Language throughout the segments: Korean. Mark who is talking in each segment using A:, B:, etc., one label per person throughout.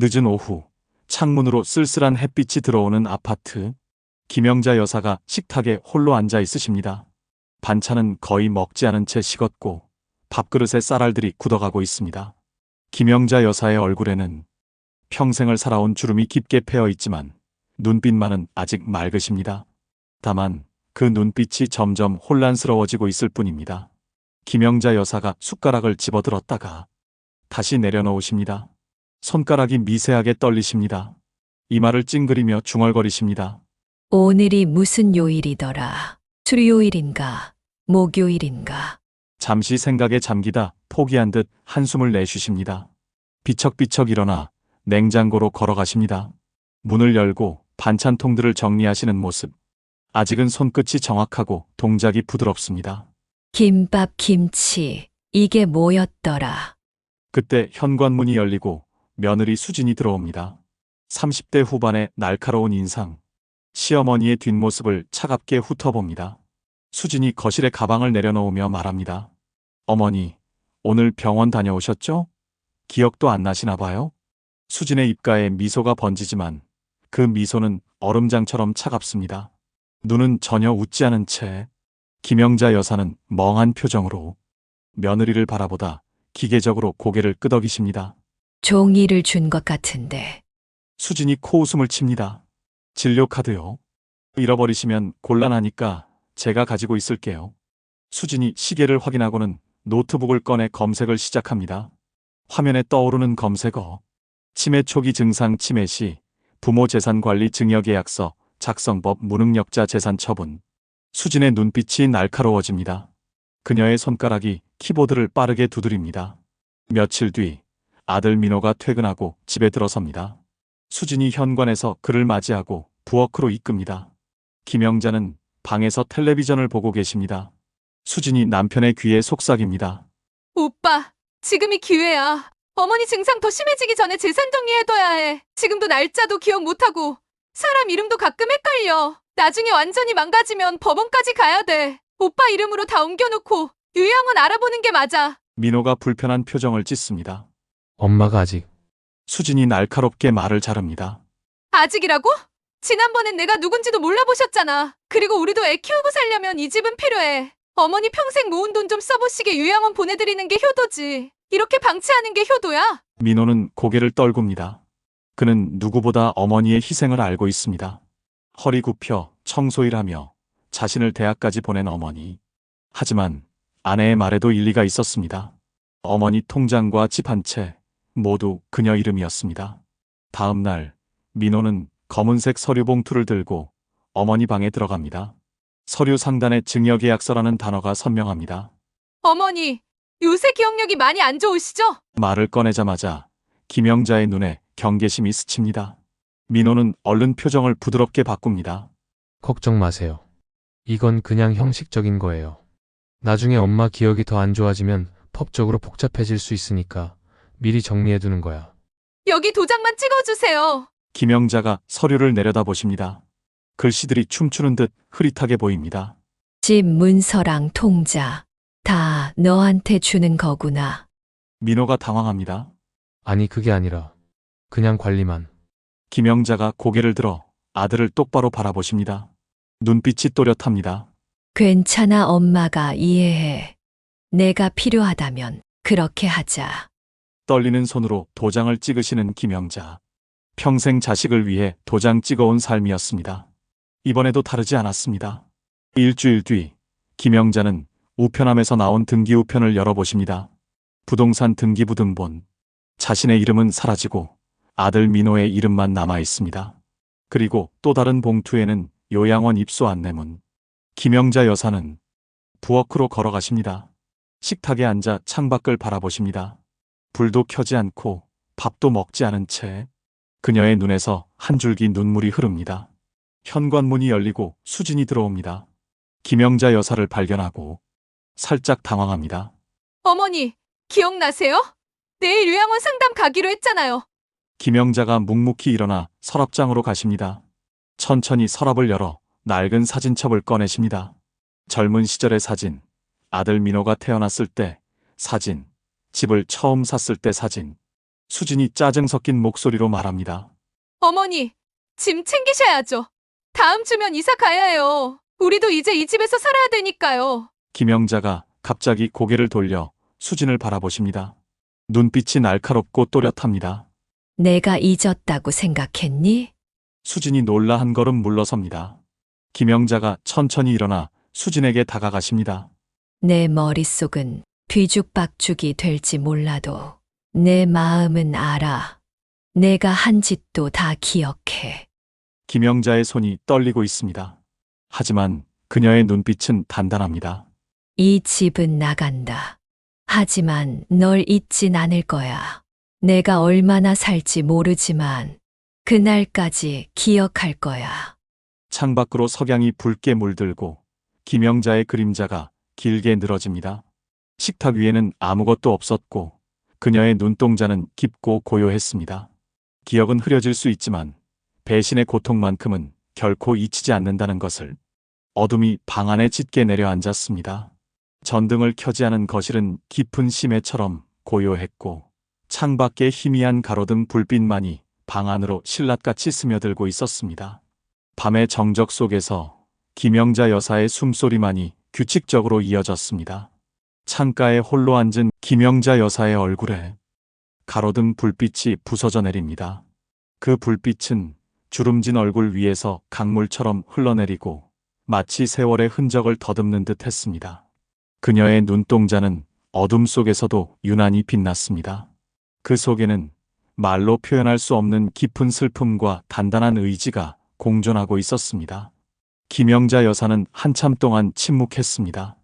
A: 늦은 오후, 창문으로 쓸쓸한 햇빛이 들어오는 아파트. 김영자 여사가 식탁에 홀로 앉아 있으십니다. 반찬은 거의 먹지 않은 채 식었고 밥그릇에 쌀알들이 굳어가고 있습니다. 김영자 여사의 얼굴에는 평생을 살아온 주름이 깊게 패어 있지만 눈빛만은 아직 맑으십니다. 다만 그 눈빛이 점점 혼란스러워지고 있을 뿐입니다. 김영자 여사가 숟가락을 집어들었다가 다시 내려놓으십니다. 손가락이 미세하게 떨리십니다. 이마를 찡그리며 중얼거리십니다.
B: 오늘이 무슨 요일이더라. 수요일인가, 목요일인가.
A: 잠시 생각에 잠기다 포기한 듯 한숨을 내쉬십니다. 비척비척 일어나 냉장고로 걸어가십니다. 문을 열고 반찬통들을 정리하시는 모습. 아직은 손끝이 정확하고 동작이 부드럽습니다.
B: 김밥, 김치, 이게 뭐였더라.
A: 그때 현관문이 열리고 며느리 수진이 들어옵니다. 30대 후반의 날카로운 인상. 시어머니의 뒷모습을 차갑게 훑어봅니다. 수진이 거실에 가방을 내려놓으며 말합니다. 어머니, 오늘 병원 다녀오셨죠? 기억도 안 나시나 봐요? 수진의 입가에 미소가 번지지만 그 미소는 얼음장처럼 차갑습니다. 눈은 전혀 웃지 않은 채 김영자 여사는 멍한 표정으로 며느리를 바라보다 기계적으로 고개를 끄덕이십니다.
B: 종이를 준 것 같은데.
A: 수진이 코웃음을 칩니다. 진료카드요. 잃어버리시면 곤란하니까 제가 가지고 있을게요. 수진이 시계를 확인하고는 노트북을 꺼내 검색을 시작합니다. 화면에 떠오르는 검색어. 치매 초기 증상 치매 시 부모 재산관리 증여계약서 작성법 무능력자 재산 처분. 수진의 눈빛이 날카로워집니다. 그녀의 손가락이 키보드를 빠르게 두드립니다. 며칠 뒤 아들 민호가 퇴근하고 집에 들어섭니다. 수진이 현관에서 그를 맞이하고 부엌으로 이끕니다. 김영자는 방에서 텔레비전을 보고 계십니다. 수진이 남편의 귀에 속삭입니다.
C: 오빠, 지금이 기회야. 어머니 증상 더 심해지기 전에 재산 정리해둬야 해. 지금도 날짜도 기억 못하고 사람 이름도 가끔 헷갈려. 나중에 완전히 망가지면 법원까지 가야 돼. 오빠 이름으로 다 옮겨놓고 유양원 알아보는 게 맞아.
A: 민호가 불편한 표정을 짓습니다.
D: 엄마가 아직
A: 수진이 날카롭게 말을 자릅니다.
C: 아직이라고? 지난번엔 내가 누군지도 몰라보셨잖아. 그리고 우리도 애 키우고 살려면 이 집은 필요해. 어머니 평생 모은 돈 좀 써보시게 유양원 보내드리는 게 효도지. 이렇게 방치하는 게 효도야?
A: 민호는 고개를 떨굽니다. 그는 누구보다 어머니의 희생을 알고 있습니다. 허리 굽혀 청소일하며 자신을 대학까지 보낸 어머니. 하지만 아내의 말에도 일리가 있었습니다. 어머니 통장과 집 한 채 모두 그녀 이름이었습니다. 다음 날 민호는 검은색 서류 봉투를 들고 어머니 방에 들어갑니다. 서류 상단에 증여계약서라는 단어가 선명합니다.
C: 어머니, 요새 기억력이 많이 안 좋으시죠?
A: 말을 꺼내자마자 김영자의 눈에 경계심이 스칩니다. 민호는 얼른 표정을 부드럽게 바꿉니다.
D: 걱정 마세요. 이건 그냥 형식적인 거예요. 나중에 엄마 기억이 더 안 좋아지면 법적으로 복잡해질 수 있으니까 미리 정리해두는 거야.
C: 여기 도장만 찍어주세요.
A: 김영자가 서류를 내려다보십니다. 글씨들이 춤추는 듯 흐릿하게 보입니다.
B: 집 문서랑 통자 다 너한테 주는 거구나.
A: 민호가 당황합니다.
D: 아니 그게 아니라 그냥 관리만.
A: 김영자가 고개를 들어 아들을 똑바로 바라보십니다. 눈빛이 또렷합니다.
B: 괜찮아, 엄마가 이해해. 내가 필요하다면 그렇게 하자.
A: 떨리는 손으로 도장을 찍으시는 김영자. 평생 자식을 위해 도장 찍어온 삶이었습니다. 이번에도 다르지 않았습니다. 일주일 뒤 김영자는 우편함에서 나온 등기우편을 열어보십니다. 부동산 등기부 등본. 자신의 이름은 사라지고 아들 민호의 이름만 남아 있습니다. 그리고 또 다른 봉투에는 요양원 입소 안내문. 김영자 여사는 부엌으로 걸어가십니다. 식탁에 앉아 창밖을 바라보십니다. 불도 켜지 않고 밥도 먹지 않은 채 그녀의 눈에서 한 줄기 눈물이 흐릅니다. 현관문이 열리고 수진이 들어옵니다. 김영자 여사를 발견하고 살짝 당황합니다.
C: 어머니, 기억나세요? 내일 요양원 상담 가기로 했잖아요.
A: 김영자가 묵묵히 일어나 서랍장으로 가십니다. 천천히 서랍을 열어 낡은 사진첩을 꺼내십니다. 젊은 시절의 사진, 아들 민호가 태어났을 때 사진, 집을 처음 샀을 때 사진. 수진이 짜증 섞인 목소리로 말합니다.
C: 어머니, 짐 챙기셔야죠. 다음 주면 이사 가야 해요. 우리도 이제 이 집에서 살아야 되니까요.
A: 김영자가 갑자기 고개를 돌려 수진을 바라보십니다. 눈빛이 날카롭고 또렷합니다.
B: 내가 잊었다고 생각했니?
A: 수진이 놀라 한 걸음 물러섭니다. 김영자가 천천히 일어나 수진에게 다가가십니다.
B: 내 머릿속은 뒤죽박죽이 될지 몰라도 내 마음은 알아. 내가 한 짓도 다 기억해.
A: 김영자의 손이 떨리고 있습니다. 하지만 그녀의 눈빛은 단단합니다.
B: 이 집은 나간다. 하지만 널 잊진 않을 거야. 내가 얼마나 살지 모르지만 그날까지 기억할 거야.
A: 창밖으로 석양이 붉게 물들고 김영자의 그림자가 길게 늘어집니다. 식탁 위에는 아무것도 없었고 그녀의 눈동자는 깊고 고요했습니다. 기억은 흐려질 수 있지만 배신의 고통만큼은 결코 잊히지 않는다는 것을. 어둠이 방 안에 짙게 내려앉았습니다. 전등을 켜지 않은 거실은 깊은 심해처럼 고요했고 창밖에 희미한 가로등 불빛만이 방 안으로 신라같이 스며들고 있었습니다. 밤의 정적 속에서 김영자 여사의 숨소리만이 규칙적으로 이어졌습니다. 창가에 홀로 앉은 김영자 여사의 얼굴에 가로등 불빛이 부서져 내립니다. 그 불빛은 주름진 얼굴 위에서 강물처럼 흘러내리고 마치 세월의 흔적을 더듬는 듯 했습니다. 그녀의 눈동자는 어둠 속에서도 유난히 빛났습니다. 그 속에는 말로 표현할 수 없는 깊은 슬픔과 단단한 의지가 공존하고 있었습니다. 김영자 여사는 한참 동안 침묵했습니다.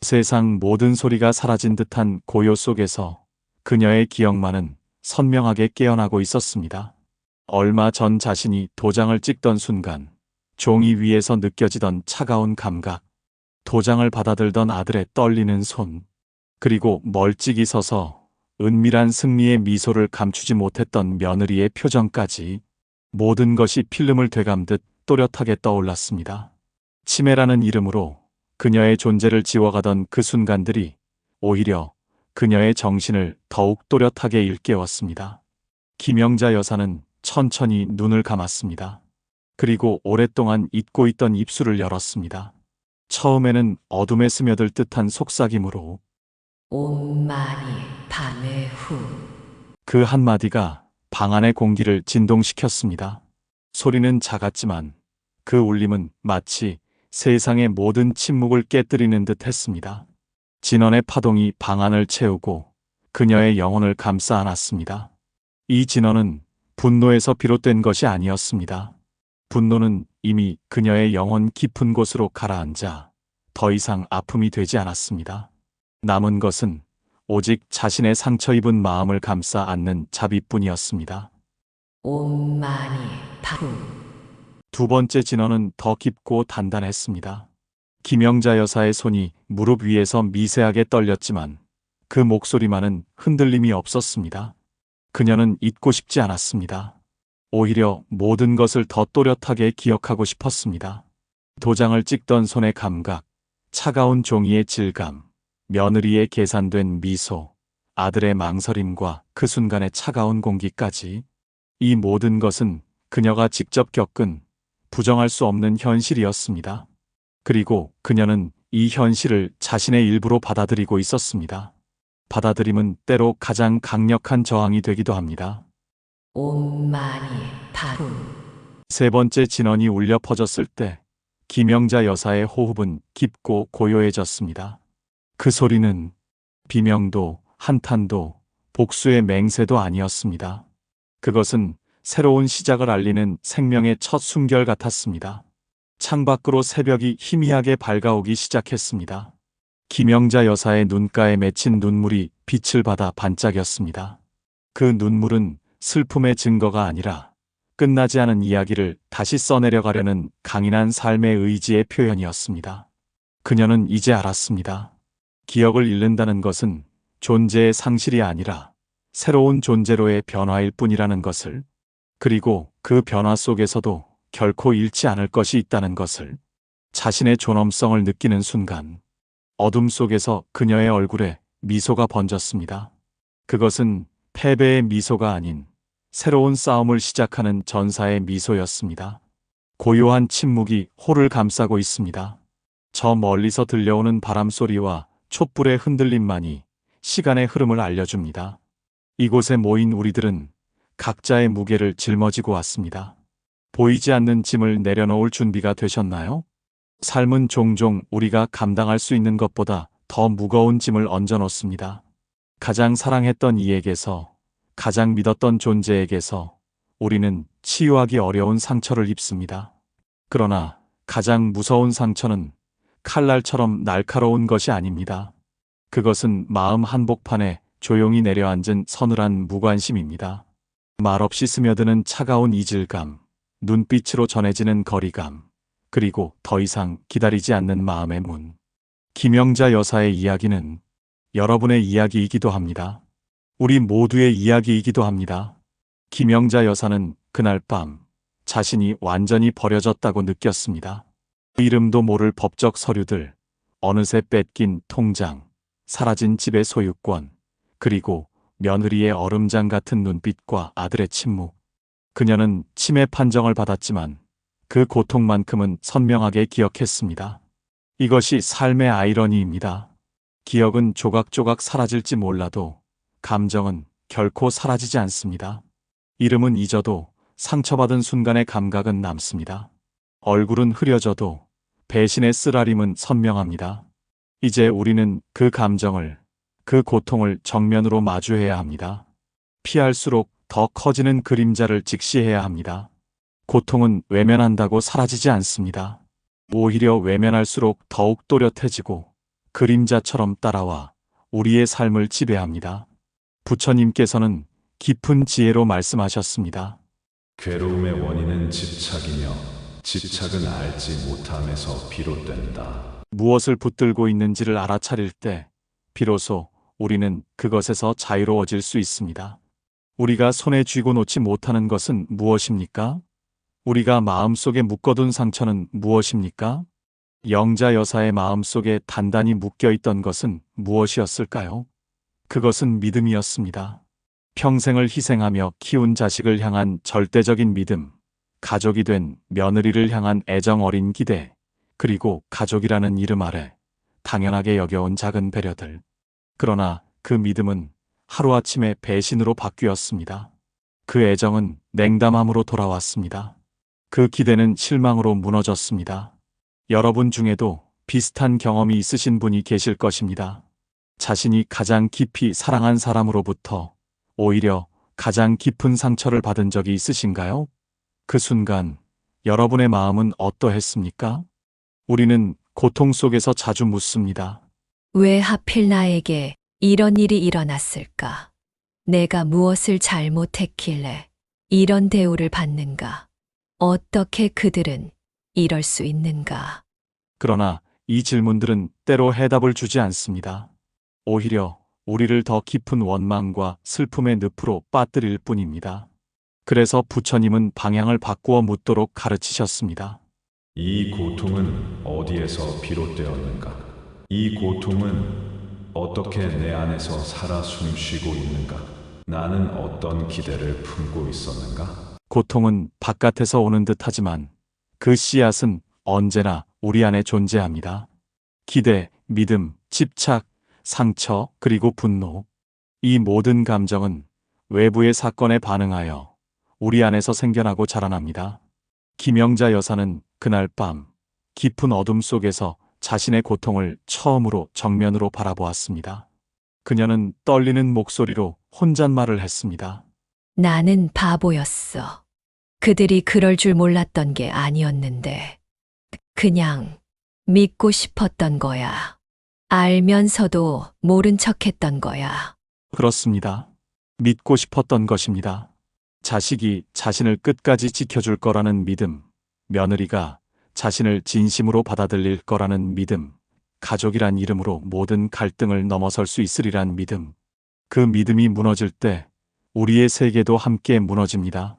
A: 세상 모든 소리가 사라진 듯한 고요 속에서 그녀의 기억만은 선명하게 깨어나고 있었습니다. 얼마 전 자신이 도장을 찍던 순간 종이 위에서 느껴지던 차가운 감각, 도장을 받아들던 아들의 떨리는 손, 그리고 멀찍이 서서 은밀한 승리의 미소를 감추지 못했던 며느리의 표정까지 모든 것이 필름을 되감듯 또렷하게 떠올랐습니다. 치매라는 이름으로 그녀의 존재를 지워가던 그 순간들이 오히려 그녀의 정신을 더욱 또렷하게 일깨웠습니다. 김영자 여사는 천천히 눈을 감았습니다. 그리고 오랫동안 잊고 있던 입술을 열었습니다. 처음에는 어둠에 스며들 듯한 속삭임으로
B: 오만이 밤의 후.
A: 그 한마디가 방 안의 공기를 진동시켰습니다. 소리는 작았지만 그 울림은 마치 세상의 모든 침묵을 깨뜨리는 듯 했습니다. 진원의 파동이 방 안을 채우고 그녀의 영혼을 감싸 안았습니다. 이 진원은 분노에서 비롯된 것이 아니었습니다. 분노는 이미 그녀의 영혼 깊은 곳으로 가라앉아 더 이상 아픔이 되지 않았습니다. 남은 것은 오직 자신의 상처 입은 마음을 감싸 안는 자비뿐이었습니다.
B: 오만이 밤.
A: 두 번째 진원은 더 깊고 단단했습니다. 김영자 여사의 손이 무릎 위에서 미세하게 떨렸지만 그 목소리만은 흔들림이 없었습니다. 그녀는 잊고 싶지 않았습니다. 오히려 모든 것을 더 또렷하게 기억하고 싶었습니다. 도장을 찍던 손의 감각, 차가운 종이의 질감, 며느리의 계산된 미소, 아들의 망설임과 그 순간의 차가운 공기까지 이 모든 것은 그녀가 직접 겪은 부정할 수 없는 현실이었습니다. 그리고 그녀는 이 현실을 자신의 일부로 받아들이고 있었습니다. 받아들임은 때로 가장 강력한 저항이 되기도 합니다.
B: 오만이 밤.
A: 세 번째 진원이 울려 퍼졌을 때 김영자 여사의 호흡은 깊고 고요해졌습니다. 그 소리는 비명도 한탄도 복수의 맹세도 아니었습니다. 그것은 새로운 시작을 알리는 생명의 첫 숨결 같았습니다. 창밖으로 새벽이 희미하게 밝아오기 시작했습니다. 김영자 여사의 눈가에 맺힌 눈물이 빛을 받아 반짝였습니다. 그 눈물은 슬픔의 증거가 아니라 끝나지 않은 이야기를 다시 써내려가려는 강인한 삶의 의지의 표현이었습니다. 그녀는 이제 알았습니다. 기억을 잃는다는 것은 존재의 상실이 아니라 새로운 존재로의 변화일 뿐이라는 것을, 그리고 그 변화 속에서도 결코 잃지 않을 것이 있다는 것을. 자신의 존엄성을 느끼는 순간 어둠 속에서 그녀의 얼굴에 미소가 번졌습니다. 그것은 패배의 미소가 아닌 새로운 싸움을 시작하는 전사의 미소였습니다. 고요한 침묵이 홀을 감싸고 있습니다. 저 멀리서 들려오는 바람 소리와 촛불의 흔들림만이 시간의 흐름을 알려줍니다. 이곳에 모인 우리들은 각자의 무게를 짊어지고 왔습니다. 보이지 않는 짐을 내려놓을 준비가 되셨나요? 삶은 종종 우리가 감당할 수 있는 것보다 더 무거운 짐을 얹어놓습니다. 가장 사랑했던 이에게서, 가장 믿었던 존재에게서 우리는 치유하기 어려운 상처를 입습니다. 그러나 가장 무서운 상처는 칼날처럼 날카로운 것이 아닙니다. 그것은 마음 한복판에 조용히 내려앉은 서늘한 무관심입니다. 말없이 스며드는 차가운 이질감, 눈빛으로 전해지는 거리감, 그리고 더 이상 기다리지 않는 마음의 문. 김영자 여사의 이야기는 여러분의 이야기이기도 합니다. 우리 모두의 이야기이기도 합니다. 김영자 여사는 그날 밤 자신이 완전히 버려졌다고 느꼈습니다. 이름도 모를 법적 서류들, 어느새 뺏긴 통장, 사라진 집의 소유권, 그리고 며느리의 얼음장 같은 눈빛과 아들의 침묵. 그녀는 치매 판정을 받았지만 그 고통만큼은 선명하게 기억했습니다. 이것이 삶의 아이러니입니다. 기억은 조각조각 사라질지 몰라도 감정은 결코 사라지지 않습니다. 이름은 잊어도 상처받은 순간의 감각은 남습니다. 얼굴은 흐려져도 배신의 쓰라림은 선명합니다. 이제 우리는 그 감정을, 그 고통을 정면으로 마주해야 합니다. 피할수록 더 커지는 그림자를 직시해야 합니다. 고통은 외면한다고 사라지지 않습니다. 오히려 외면할수록 더욱 또렷해지고 그림자처럼 따라와 우리의 삶을 지배합니다. 부처님께서는 깊은 지혜로 말씀하셨습니다.
E: 괴로움의 원인은 집착이며 집착은 알지 못함에서 비롯된다.
A: 무엇을 붙들고 있는지를 알아차릴 때 비로소 우리는 그것에서 자유로워질 수 있습니다. 우리가 손에 쥐고 놓지 못하는 것은 무엇입니까? 우리가 마음속에 묶어둔 상처는 무엇입니까? 영자 여사의 마음속에 단단히 묶여있던 것은 무엇이었을까요? 그것은 믿음이었습니다. 평생을 희생하며 키운 자식을 향한 절대적인 믿음, 가족이 된 며느리를 향한 애정 어린 기대, 그리고 가족이라는 이름 아래 당연하게 여겨온 작은 배려들. 그러나 그 믿음은 하루아침에 배신으로 바뀌었습니다. 그 애정은 냉담함으로 돌아왔습니다. 그 기대는 실망으로 무너졌습니다. 여러분 중에도 비슷한 경험이 있으신 분이 계실 것입니다. 자신이 가장 깊이 사랑한 사람으로부터 오히려 가장 깊은 상처를 받은 적이 있으신가요? 그 순간 여러분의 마음은 어떠했습니까? 우리는 고통 속에서 자주 묻습니다.
B: 왜 하필 나에게 이런 일이 일어났을까? 내가 무엇을 잘못했길래 이런 대우를 받는가? 어떻게 그들은 이럴 수 있는가?
A: 그러나 이 질문들은 때로 해답을 주지 않습니다. 오히려 우리를 더 깊은 원망과 슬픔의 늪으로 빠뜨릴 뿐입니다. 그래서 부처님은 방향을 바꾸어 묻도록 가르치셨습니다.
E: 이 고통은 어디에서 비롯되었는가? 이 고통은 어떻게 내 안에서 살아 숨쉬고 있는가? 나는 어떤 기대를 품고 있었는가?
A: 고통은 바깥에서 오는 듯하지만 그 씨앗은 언제나 우리 안에 존재합니다. 기대, 믿음, 집착, 상처, 그리고 분노. 이 모든 감정은 외부의 사건에 반응하여 우리 안에서 생겨나고 자라납니다. 김영자 여사는 그날 밤 깊은 어둠 속에서 자신의 고통을 처음으로 정면으로 바라보았습니다. 그녀는 떨리는 목소리로 혼잣말을 했습니다.
B: 나는 바보였어. 그들이 그럴 줄 몰랐던 게 아니었는데. 그냥 믿고 싶었던 거야. 알면서도 모른 척했던 거야.
A: 그렇습니다. 믿고 싶었던 것입니다. 자식이 자신을 끝까지 지켜줄 거라는 믿음, 며느리가 자신을 진심으로 받아들일 거라는 믿음, 가족이란 이름으로 모든 갈등을 넘어설 수 있으리란 믿음. 그 믿음이 무너질 때 우리의 세계도 함께 무너집니다.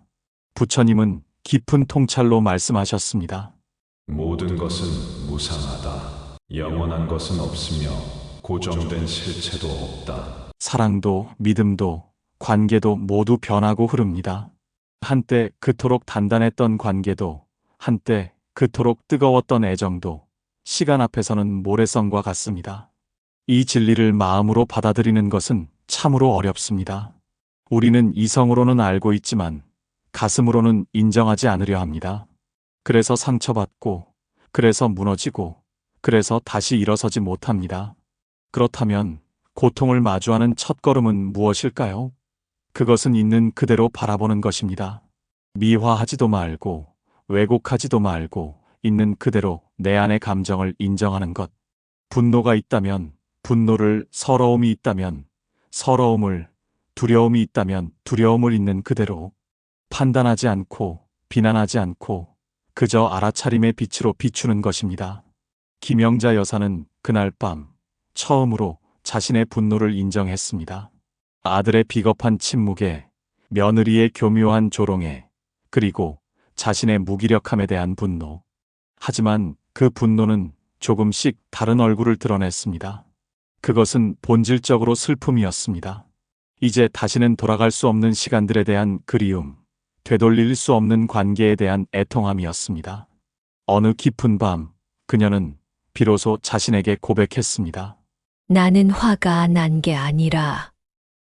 A: 부처님은 깊은 통찰로 말씀하셨습니다.
E: 모든 것은 무상하다. 영원한 것은 없으며 고정된 실체도 없다.
A: 사랑도 믿음도 관계도 모두 변하고 흐릅니다. 한때 그토록 단단했던 관계도, 한때 그토록 뜨거웠던 애정도 시간 앞에서는 모래성과 같습니다. 이 진리를 마음으로 받아들이는 것은 참으로 어렵습니다. 우리는 이성으로는 알고 있지만 가슴으로는 인정하지 않으려 합니다. 그래서 상처받고, 그래서 무너지고, 그래서 다시 일어서지 못합니다. 그렇다면 고통을 마주하는 첫걸음은 무엇일까요? 그것은 있는 그대로 바라보는 것입니다. 미화하지도 말고, 왜곡하지도 말고, 있는 그대로 내 안의 감정을 인정하는 것. 분노가 있다면 분노를, 서러움이 있다면 서러움을, 두려움이 있다면 두려움을 있는 그대로, 판단하지 않고 비난하지 않고 그저 알아차림의 빛으로 비추는 것입니다. 김영자 여사는 그날 밤 처음으로 자신의 분노를 인정했습니다. 아들의 비겁한 침묵에, 며느리의 교묘한 조롱에, 그리고 자신의 무기력함에 대한 분노. 하지만 그 분노는 조금씩 다른 얼굴을 드러냈습니다. 그것은 본질적으로 슬픔이었습니다. 이제 다시는 돌아갈 수 없는 시간들에 대한 그리움, 되돌릴 수 없는 관계에 대한 애통함이었습니다. 어느 깊은 밤, 그녀는 비로소 자신에게 고백했습니다.
B: 나는 화가 난 게 아니라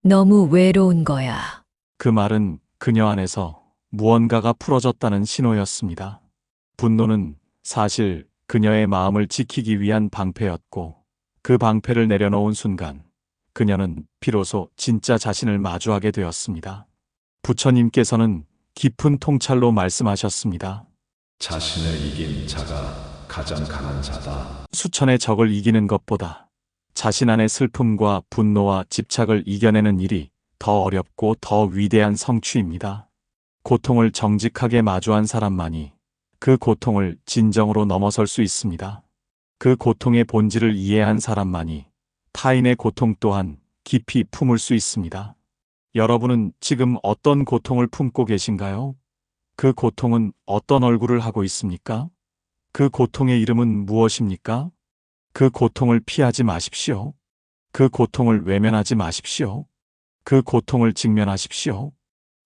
B: 너무 외로운 거야.
A: 그 말은 그녀 안에서 무언가가 풀어졌다는 신호였습니다. 분노는 사실 그녀의 마음을 지키기 위한 방패였고, 그 방패를 내려놓은 순간 그녀는 비로소 진짜 자신을 마주하게 되었습니다. 부처님께서는 깊은 통찰로 말씀하셨습니다.
E: 자신을 이긴 자가 가장 강한 자다.
A: 수천의 적을 이기는 것보다 자신 안의 슬픔과 분노와 집착을 이겨내는 일이 더 어렵고 더 위대한 성취입니다. 고통을 정직하게 마주한 사람만이 그 고통을 진정으로 넘어설 수 있습니다. 그 고통의 본질을 이해한 사람만이 타인의 고통 또한 깊이 품을 수 있습니다. 여러분은 지금 어떤 고통을 품고 계신가요? 그 고통은 어떤 얼굴을 하고 있습니까? 그 고통의 이름은 무엇입니까? 그 고통을 피하지 마십시오. 그 고통을 외면하지 마십시오. 그 고통을 직면하십시오.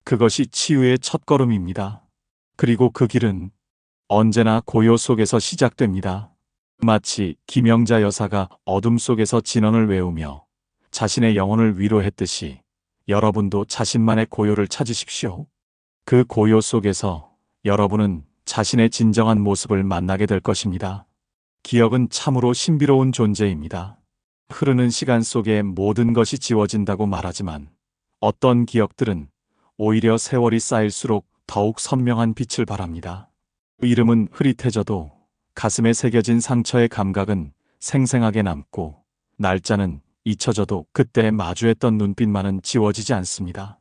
A: 그것이 치유의 첫걸음입니다. 그리고 그 길은 언제나 고요 속에서 시작됩니다. 마치 김영자 여사가 어둠 속에서 진언을 외우며 자신의 영혼을 위로했듯이 여러분도 자신만의 고요를 찾으십시오. 그 고요 속에서 여러분은 자신의 진정한 모습을 만나게 될 것입니다. 기억은 참으로 신비로운 존재입니다. 흐르는 시간 속에 모든 것이 지워진다고 말하지만 어떤 기억들은 오히려 세월이 쌓일수록 더욱 선명한 빛을 발합니다. 이름은 흐릿해져도 가슴에 새겨진 상처의 감각은 생생하게 남고, 날짜는 잊혀져도 그때 마주했던 눈빛만은 지워지지 않습니다.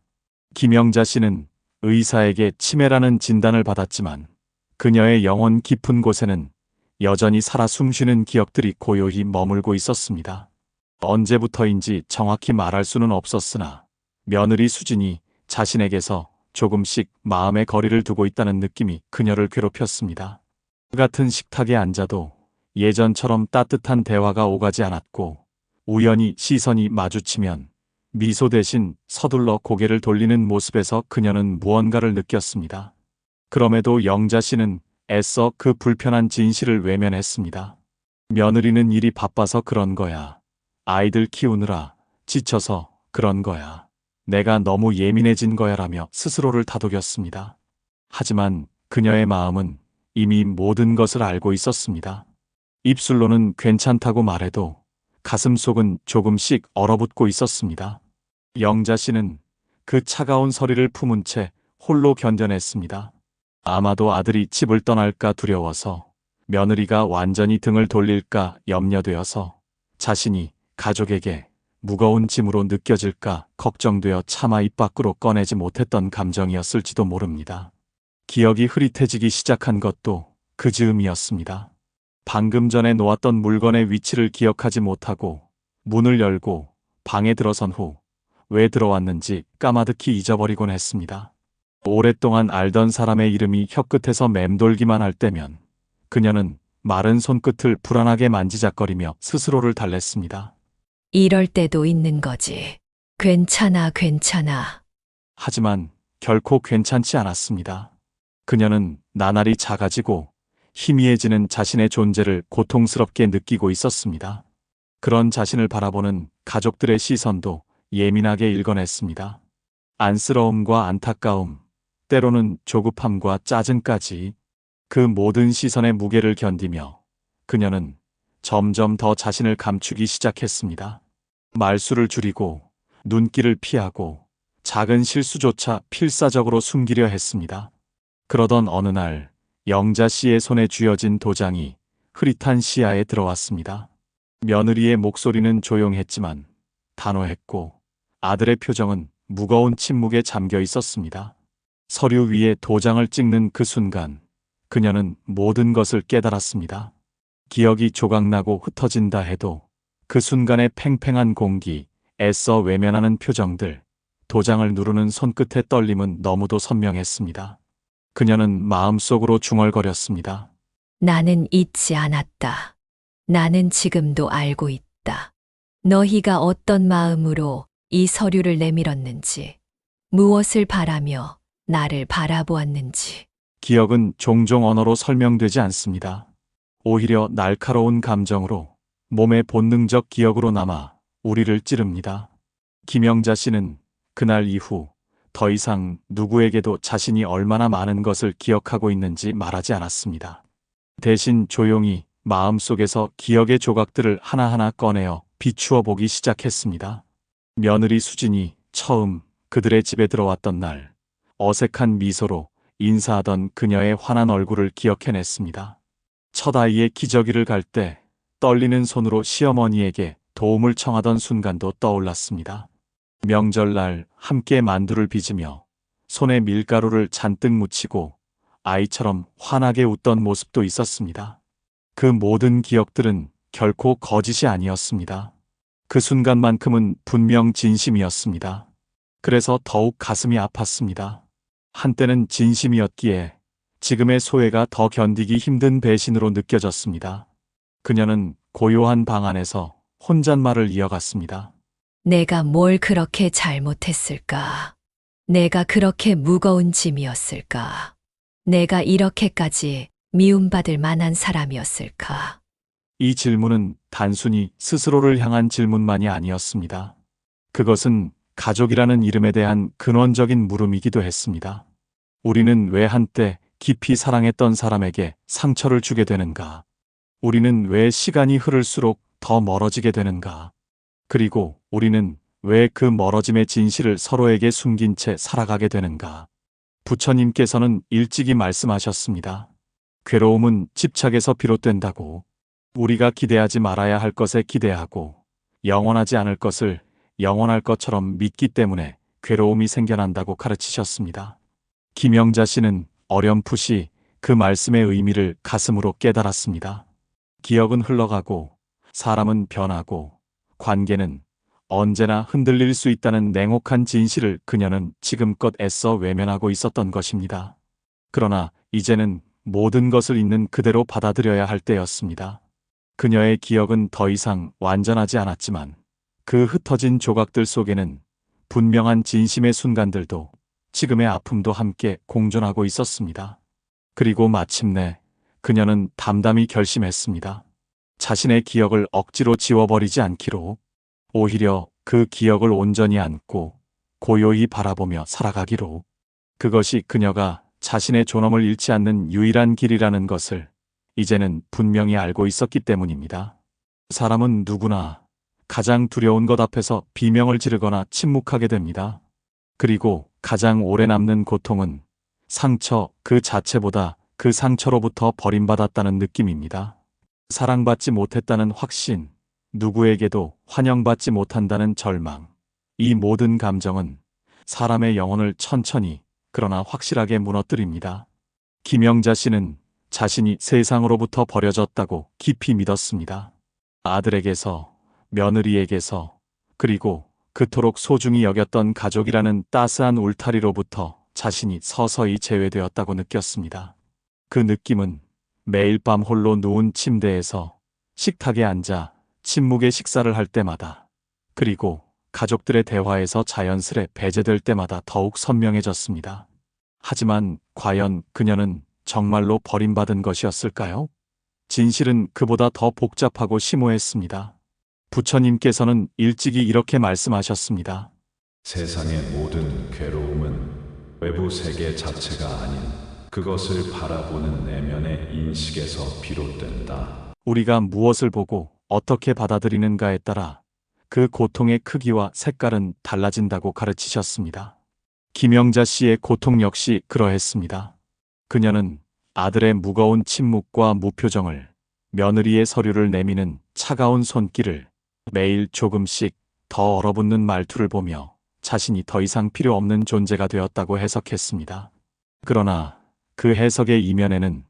A: 김영자 씨는 의사에게 치매라는 진단을 받았지만 그녀의 영혼 깊은 곳에는 여전히 살아 숨쉬는 기억들이 고요히 머물고 있었습니다. 언제부터인지 정확히 말할 수는 없었으나 며느리 수진이 자신에게서 조금씩 마음의 거리를 두고 있다는 느낌이 그녀를 괴롭혔습니다. 같은 식탁에 앉아도 예전처럼 따뜻한 대화가 오가지 않았고, 우연히 시선이 마주치면 미소 대신 서둘러 고개를 돌리는 모습에서 그녀는 무언가를 느꼈습니다. 그럼에도 영자 씨는 애써 그 불편한 진실을 외면했습니다. 며느리는 일이 바빠서 그런 거야. 아이들 키우느라 지쳐서 그런 거야. 내가 너무 예민해진 거야라며 스스로를 다독였습니다. 하지만 그녀의 마음은 이미 모든 것을 알고 있었습니다. 입술로는 괜찮다고 말해도 가슴속은 조금씩 얼어붙고 있었습니다. 영자 씨는 그 차가운 서리를 품은 채 홀로 견뎌냈습니다. 아마도 아들이 집을 떠날까 두려워서, 며느리가 완전히 등을 돌릴까 염려되어서, 자신이 가족에게 무거운 짐으로 느껴질까 걱정되어 차마 입 밖으로 꺼내지 못했던 감정이었을지도 모릅니다. 기억이 흐릿해지기 시작한 것도 그 즈음이었습니다. 방금 전에 놓았던 물건의 위치를 기억하지 못하고 문을 열고 방에 들어선 후 왜 들어왔는지 까마득히 잊어버리곤 했습니다. 오랫동안 알던 사람의 이름이 혀끝에서 맴돌기만 할 때면 그녀는 마른 손끝을 불안하게 만지작거리며 스스로를 달랬습니다.
B: 이럴 때도 있는 거지. 괜찮아, 괜찮아.
A: 하지만 결코 괜찮지 않았습니다. 그녀는 나날이 작아지고 희미해지는 자신의 존재를 고통스럽게 느끼고 있었습니다. 그런 자신을 바라보는 가족들의 시선도 예민하게 읽어냈습니다. 안쓰러움과 안타까움, 때로는 조급함과 짜증까지 그 모든 시선의 무게를 견디며 그녀는 점점 더 자신을 감추기 시작했습니다. 말수를 줄이고 눈길을 피하고 작은 실수조차 필사적으로 숨기려 했습니다. 그러던 어느 날 영자 씨의 손에 쥐어진 도장이 흐릿한 시야에 들어왔습니다. 며느리의 목소리는 조용했지만 단호했고 아들의 표정은 무거운 침묵에 잠겨 있었습니다. 서류 위에 도장을 찍는 그 순간 그녀는 모든 것을 깨달았습니다. 기억이 조각나고 흩어진다 해도 그 순간의 팽팽한 공기, 애써 외면하는 표정들, 도장을 누르는 손끝의 떨림은 너무도 선명했습니다. 그녀는 마음속으로 중얼거렸습니다.
B: 나는 잊지 않았다. 나는 지금도 알고 있다. 너희가 어떤 마음으로 이 서류를 내밀었는지, 무엇을 바라며 나를 바라보았는지.
A: 기억은 종종 언어로 설명되지 않습니다. 오히려 날카로운 감정으로 몸의 본능적 기억으로 남아 우리를 찌릅니다. 김영자 씨는 그날 이후 더 이상 누구에게도 자신이 얼마나 많은 것을 기억하고 있는지 말하지 않았습니다. 대신 조용히 마음속에서 기억의 조각들을 하나하나 꺼내어 비추어 보기 시작했습니다. 며느리 수진이 처음 그들의 집에 들어왔던 날, 어색한 미소로 인사하던 그녀의 환한 얼굴을 기억해냈습니다. 첫 아이의 기저귀를 갈 때 떨리는 손으로 시어머니에게 도움을 청하던 순간도 떠올랐습니다. 명절날 함께 만두를 빚으며 손에 밀가루를 잔뜩 묻히고 아이처럼 환하게 웃던 모습도 있었습니다. 그 모든 기억들은 결코 거짓이 아니었습니다. 그 순간만큼은 분명 진심이었습니다. 그래서 더욱 가슴이 아팠습니다. 한때는 진심이었기에 지금의 소외가 더 견디기 힘든 배신으로 느껴졌습니다. 그녀는 고요한 방 안에서 혼잣말을 이어갔습니다.
B: 내가 뭘 그렇게 잘못했을까? 내가 그렇게 무거운 짐이었을까? 내가 이렇게까지 미움받을 만한 사람이었을까?
A: 이 질문은 단순히 스스로를 향한 질문만이 아니었습니다. 그것은 가족이라는 이름에 대한 근원적인 물음이기도 했습니다. 우리는 왜 한때 깊이 사랑했던 사람에게 상처를 주게 되는가? 우리는 왜 시간이 흐를수록 더 멀어지게 되는가? 그리고 우리는 왜 그 멀어짐의 진실을 서로에게 숨긴 채 살아가게 되는가? 부처님께서는 일찍이 말씀하셨습니다. 괴로움은 집착에서 비롯된다고. 우리가 기대하지 말아야 할 것에 기대하고 영원하지 않을 것을 영원할 것처럼 믿기 때문에 괴로움이 생겨난다고 가르치셨습니다. 김영자 씨는 어렴풋이 그 말씀의 의미를 가슴으로 깨달았습니다. 기억은 흘러가고 사람은 변하고 관계는 언제나 흔들릴 수 있다는 냉혹한 진실을 그녀는 지금껏 애써 외면하고 있었던 것입니다. 그러나 이제는 모든 것을 있는 그대로 받아들여야 할 때였습니다. 그녀의 기억은 더 이상 완전하지 않았지만 그 흩어진 조각들 속에는 분명한 진심의 순간들도 지금의 아픔도 함께 공존하고 있었습니다. 그리고 마침내 그녀는 담담히 결심했습니다. 자신의 기억을 억지로 지워버리지 않기로, 오히려 그 기억을 온전히 안고 고요히 바라보며 살아가기로. 그것이 그녀가 자신의 존엄을 잃지 않는 유일한 길이라는 것을 이제는 분명히 알고 있었기 때문입니다. 사람은 누구나 가장 두려운 것 앞에서 비명을 지르거나 침묵하게 됩니다. 그리고 가장 오래 남는 고통은 상처 그 자체보다 그 상처로부터 버림받았다는 느낌입니다. 사랑받지 못했다는 확신, 누구에게도 환영받지 못한다는 절망. 이 모든 감정은 사람의 영혼을 천천히 그러나 확실하게 무너뜨립니다. 김영자 씨는 자신이 세상으로부터 버려졌다고 깊이 믿었습니다. 아들에게서, 며느리에게서, 그리고 그토록 소중히 여겼던 가족이라는 따스한 울타리로부터 자신이 서서히 제외되었다고 느꼈습니다. 그 느낌은 매일 밤 홀로 누운 침대에서 식탁에 앉아 침묵의 식사를 할 때마다, 그리고 가족들의 대화에서 자연스레 배제될 때마다 더욱 선명해졌습니다. 하지만 과연 그녀는 정말로 버림받은 것이었을까요? 진실은 그보다 더 복잡하고 심오했습니다. 부처님께서는 일찍이 이렇게 말씀하셨습니다.
E: 세상의 모든 괴로움은 외부 세계 자체가 아닌 그것을 바라보는 내면의 인식에서 비롯된다.
A: 우리가 무엇을 보고 어떻게 받아들이는가에 따라 그 고통의 크기와 색깔은 달라진다고 가르치셨습니다. 김영자 씨의 고통 역시 그러했습니다. 그녀는 아들의 무거운 침묵과 무표정을, 며느리의 서류를 내미는 차가운 손길을, 매일 조금씩 더 얼어붙는 말투를 보며 자신이 더 이상 필요 없는 존재가 되었다고 해석했습니다. 그러나 그 해석의 이면에는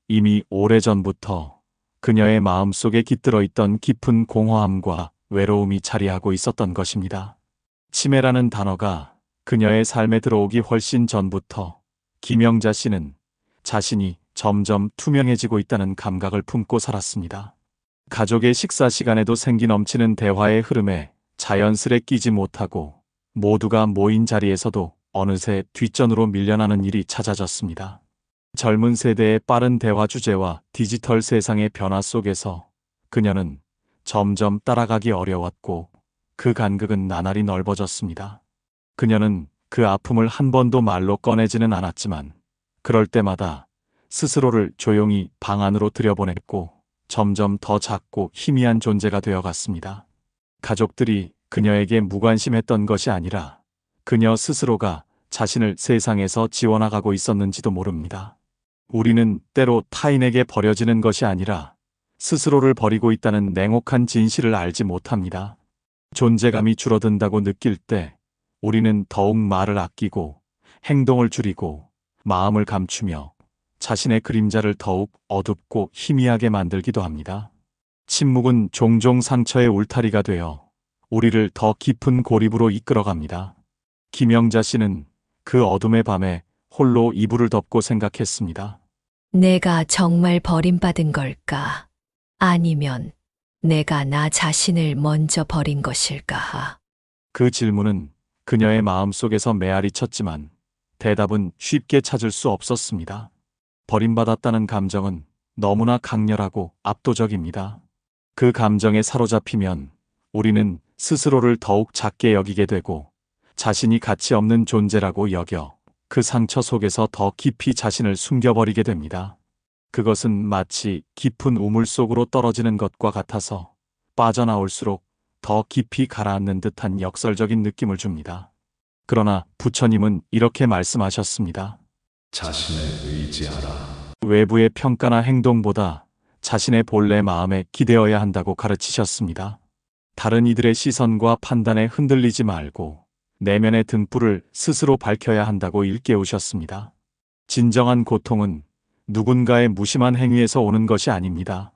A: 이미 오래전부터 그녀의 마음속에 깃들어 있던 깊은 공허함과 외로움이 자리하고 있었던 것입니다. 치매라는 단어가 그녀의 삶에 들어오기 훨씬 전부터 김영자 씨는 자신이 점점 투명해지고 있다는 감각을 품고 살았습니다. 가족의 식사 시간에도 생기 넘치는 대화의 흐름에 자연스레 끼지 못하고 모두가 모인 자리에서도 어느새 뒷전으로 밀려나는 일이 잦아졌습니다. 젊은 세대의 빠른 대화 주제와 디지털 세상의 변화 속에서 그녀는 점점 따라가기 어려웠고 그 간극은 나날이 넓어졌습니다. 그녀는 그 아픔을 한 번도 말로 꺼내지는 않았지만 그럴 때마다 스스로를 조용히 방 안으로 들여보냈고 점점 더 작고 희미한 존재가 되어갔습니다. 가족들이 그녀에게 무관심했던 것이 아니라 그녀 스스로가 자신을 세상에서 지워나가고 있었는지도 모릅니다. 우리는 때로 타인에게 버려지는 것이 아니라 스스로를 버리고 있다는 냉혹한 진실을 알지 못합니다. 존재감이 줄어든다고 느낄 때 우리는 더욱 말을 아끼고 행동을 줄이고 마음을 감추며 자신의 그림자를 더욱 어둡고 희미하게 만들기도 합니다. 침묵은 종종 상처의 울타리가 되어 우리를 더 깊은 고립으로 이끌어갑니다. 김영자 씨는 그 어둠의 밤에 홀로 이불을 덮고 생각했습니다.
B: 내가 정말 버림받은 걸까? 아니면 내가 나 자신을 먼저 버린 것일까?
A: 그 질문은 그녀의 마음속에서 메아리 쳤지만 대답은 쉽게 찾을 수 없었습니다. 버림받았다는 감정은 너무나 강렬하고 압도적입니다. 그 감정에 사로잡히면 우리는 스스로를 더욱 작게 여기게 되고 자신이 가치 없는 존재라고 여겨 그 상처 속에서 더 깊이 자신을 숨겨버리게 됩니다. 그것은 마치 깊은 우물 속으로 떨어지는 것과 같아서 빠져나올수록 더 깊이 가라앉는 듯한 역설적인 느낌을 줍니다. 그러나 부처님은 이렇게 말씀하셨습니다.
E: 자신을 의지하라.
A: 외부의 평가나 행동보다 자신의 본래 마음에 기대어야 한다고 가르치셨습니다. 다른 이들의 시선과 판단에 흔들리지 말고 내면의 등불을 스스로 밝혀야 한다고 일깨우셨습니다. 진정한 고통은 누군가의 무심한 행위에서 오는 것이 아닙니다.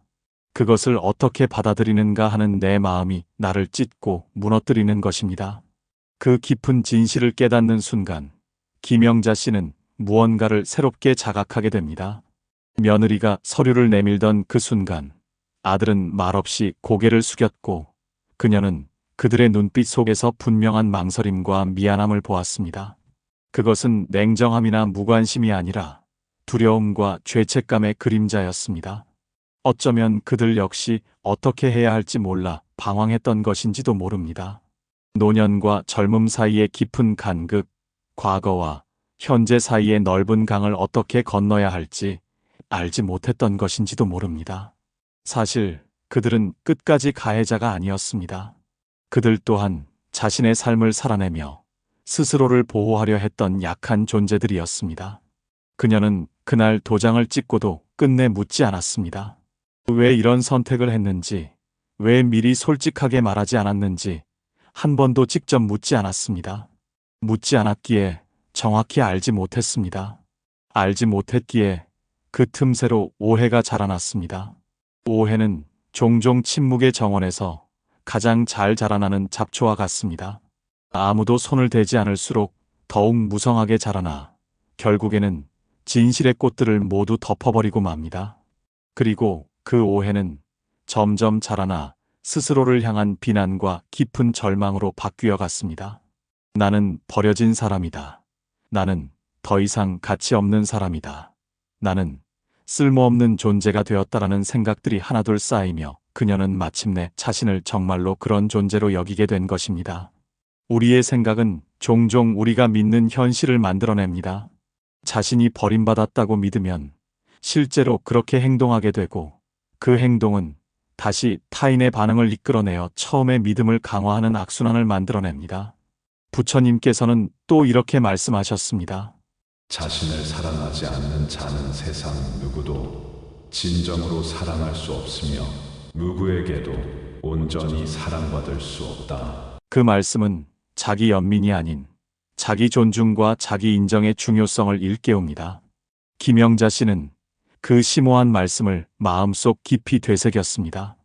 A: 그것을 어떻게 받아들이는가 하는 내 마음이 나를 찢고 무너뜨리는 것입니다. 그 깊은 진실을 깨닫는 순간 김영자 씨는 무언가를 새롭게 자각하게 됩니다. 며느리가 서류를 내밀던 그 순간 아들은 말없이 고개를 숙였고 그녀는 그들의 눈빛 속에서 분명한 망설임과 미안함을 보았습니다. 그것은 냉정함이나 무관심이 아니라 두려움과 죄책감의 그림자였습니다. 어쩌면 그들 역시 어떻게 해야 할지 몰라 방황했던 것인지도 모릅니다. 노년과 젊음 사이의 깊은 간극, 과거와 현재 사이의 넓은 강을 어떻게 건너야 할지 알지 못했던 것인지도 모릅니다. 사실 그들은 끝까지 가해자가 아니었습니다. 그들 또한 자신의 삶을 살아내며 스스로를 보호하려 했던 약한 존재들이었습니다. 그녀는 그날 도장을 찍고도 끝내 묻지 않았습니다. 왜 이런 선택을 했는지, 왜 미리 솔직하게 말하지 않았는지 한 번도 직접 묻지 않았습니다. 묻지 않았기에 정확히 알지 못했습니다. 알지 못했기에 그 틈새로 오해가 자라났습니다. 오해는 종종 침묵의 정원에서 가장 잘 자라나는 잡초와 같습니다. 아무도 손을 대지 않을수록 더욱 무성하게 자라나 결국에는 진실의 꽃들을 모두 덮어버리고 맙니다. 그리고 그 오해는 점점 자라나 스스로를 향한 비난과 깊은 절망으로 바뀌어 갔습니다. 나는 버려진 사람이다. 나는 더 이상 가치 없는 사람이다. 나는 쓸모없는 존재가 되었다라는 생각들이 하나둘 쌓이며 그녀는 마침내 자신을 정말로 그런 존재로 여기게 된 것입니다. 우리의 생각은 종종 우리가 믿는 현실을 만들어냅니다. 자신이 버림받았다고 믿으면 실제로 그렇게 행동하게 되고 그 행동은 다시 타인의 반응을 이끌어내어 처음의 믿음을 강화하는 악순환을 만들어냅니다. 부처님께서는 또 이렇게 말씀하셨습니다.
E: 자신을 사랑하지 않는 자는 세상 누구도 진정으로 사랑할 수 없으며 누구에게도 온전히 사랑받을 수 없다.
A: 그 말씀은 자기 연민이 아닌 자기 존중과 자기 인정의 중요성을 일깨웁니다. 김영자 씨는 그 심오한 말씀을 마음속 깊이 되새겼습니다.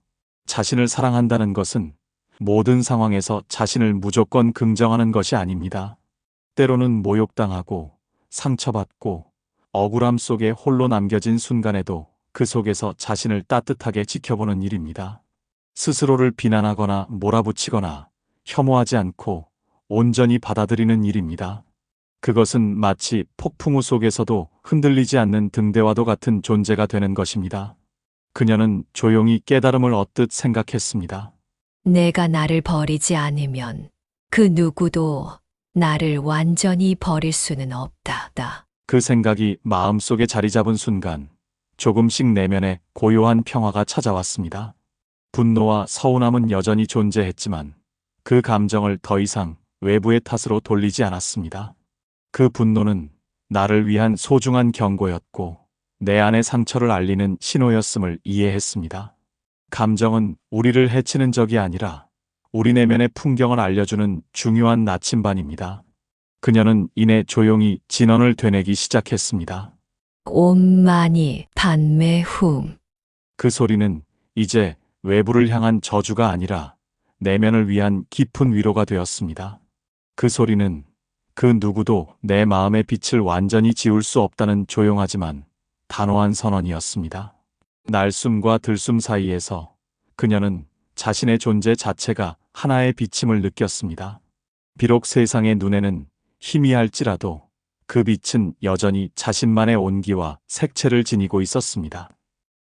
A: 자신을 사랑한다는 것은 모든 상황에서 자신을 무조건 긍정하는 것이 아닙니다. 때로는 모욕당하고 상처받고 억울함 속에 홀로 남겨진 순간에도 그 속에서 자신을 따뜻하게 지켜보는 일입니다. 스스로를 비난하거나 몰아붙이거나 혐오하지 않고 온전히 받아들이는 일입니다. 그것은 마치 폭풍우 속에서도 흔들리지 않는 등대와도 같은 존재가 되는 것입니다. 그녀는 조용히 깨달음을 얻듯 생각했습니다.
B: 내가 나를 버리지 않으면 그 누구도 나를 완전히 버릴 수는 없다.
A: 그 생각이 마음속에 자리 잡은 순간 조금씩 내면에 고요한 평화가 찾아왔습니다. 분노와 서운함은 여전히 존재했지만 그 감정을 더 이상 외부의 탓으로 돌리지 않았습니다. 그 분노는 나를 위한 소중한 경고였고 내 안의 상처를 알리는 신호였음을 이해했습니다. 감정은 우리를 해치는 적이 아니라 우리 내면의 풍경을 알려주는 중요한 나침반입니다. 그녀는 이내 조용히 진언을 되뇌기 시작했습니다.
B: 온만이 판매훔.
A: 그 소리는 이제 외부를 향한 저주가 아니라 내면을 위한 깊은 위로가 되었습니다. 그 소리는 그 누구도 내 마음의 빛을 완전히 지울 수 없다는 조용하지만 단호한 선언이었습니다. 날숨과 들숨 사이에서 그녀는 자신의 존재 자체가 하나의 비침을 느꼈습니다. 비록 세상의 눈에는 희미할지라도 그 빛은 여전히 자신만의 온기와 색채를 지니고 있었습니다.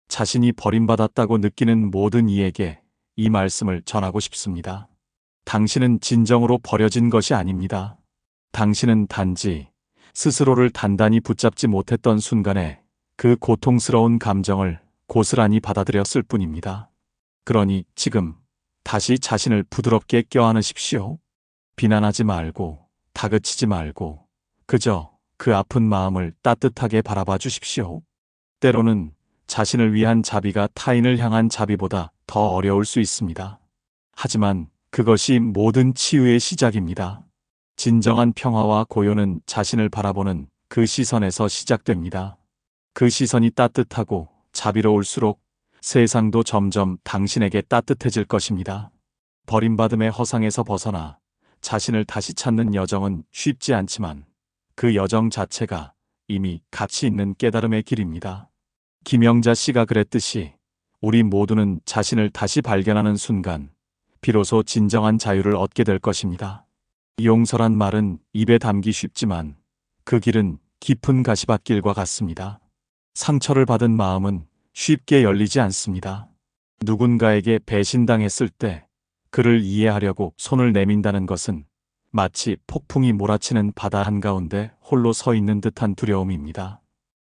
A: 자신이 버림받았다고 느끼는 모든 이에게 이 말씀을 전하고 싶습니다. 당신은 진정으로 버려진 것이 아닙니다. 당신은 단지 스스로를 단단히 붙잡지 못했던 순간에 그 고통스러운 감정을 고스란히 받아들였을 뿐입니다. 그러니 지금 다시 자신을 부드럽게 껴안으십시오. 비난하지 말고 다그치지 말고 그저 그 아픈 마음을 따뜻하게 바라봐 주십시오. 때로는 자신을 위한 자비가 타인을 향한 자비보다 더 어려울 수 있습니다. 하지만 그것이 모든 치유의 시작입니다. 진정한 평화와 고요는 자신을 바라보는 그 시선에서 시작됩니다. 그 시선이 따뜻하고 자비로울수록 세상도 점점 당신에게 따뜻해질 것입니다. 버림받음의 허상에서 벗어나 자신을 다시 찾는 여정은 쉽지 않지만 그 여정 자체가 이미 가치 있는 깨달음의 길입니다. 김영자 씨가 그랬듯이 우리 모두는 자신을 다시 발견하는 순간 비로소 진정한 자유를 얻게 될 것입니다. 용서란 말은 입에 담기 쉽지만 그 길은 깊은 가시밭길과 같습니다. 상처를 받은 마음은 쉽게 열리지 않습니다. 누군가에게 배신당했을 때 그를 이해하려고 손을 내민다는 것은 마치 폭풍이 몰아치는 바다 한가운데 홀로 서 있는 듯한 두려움입니다.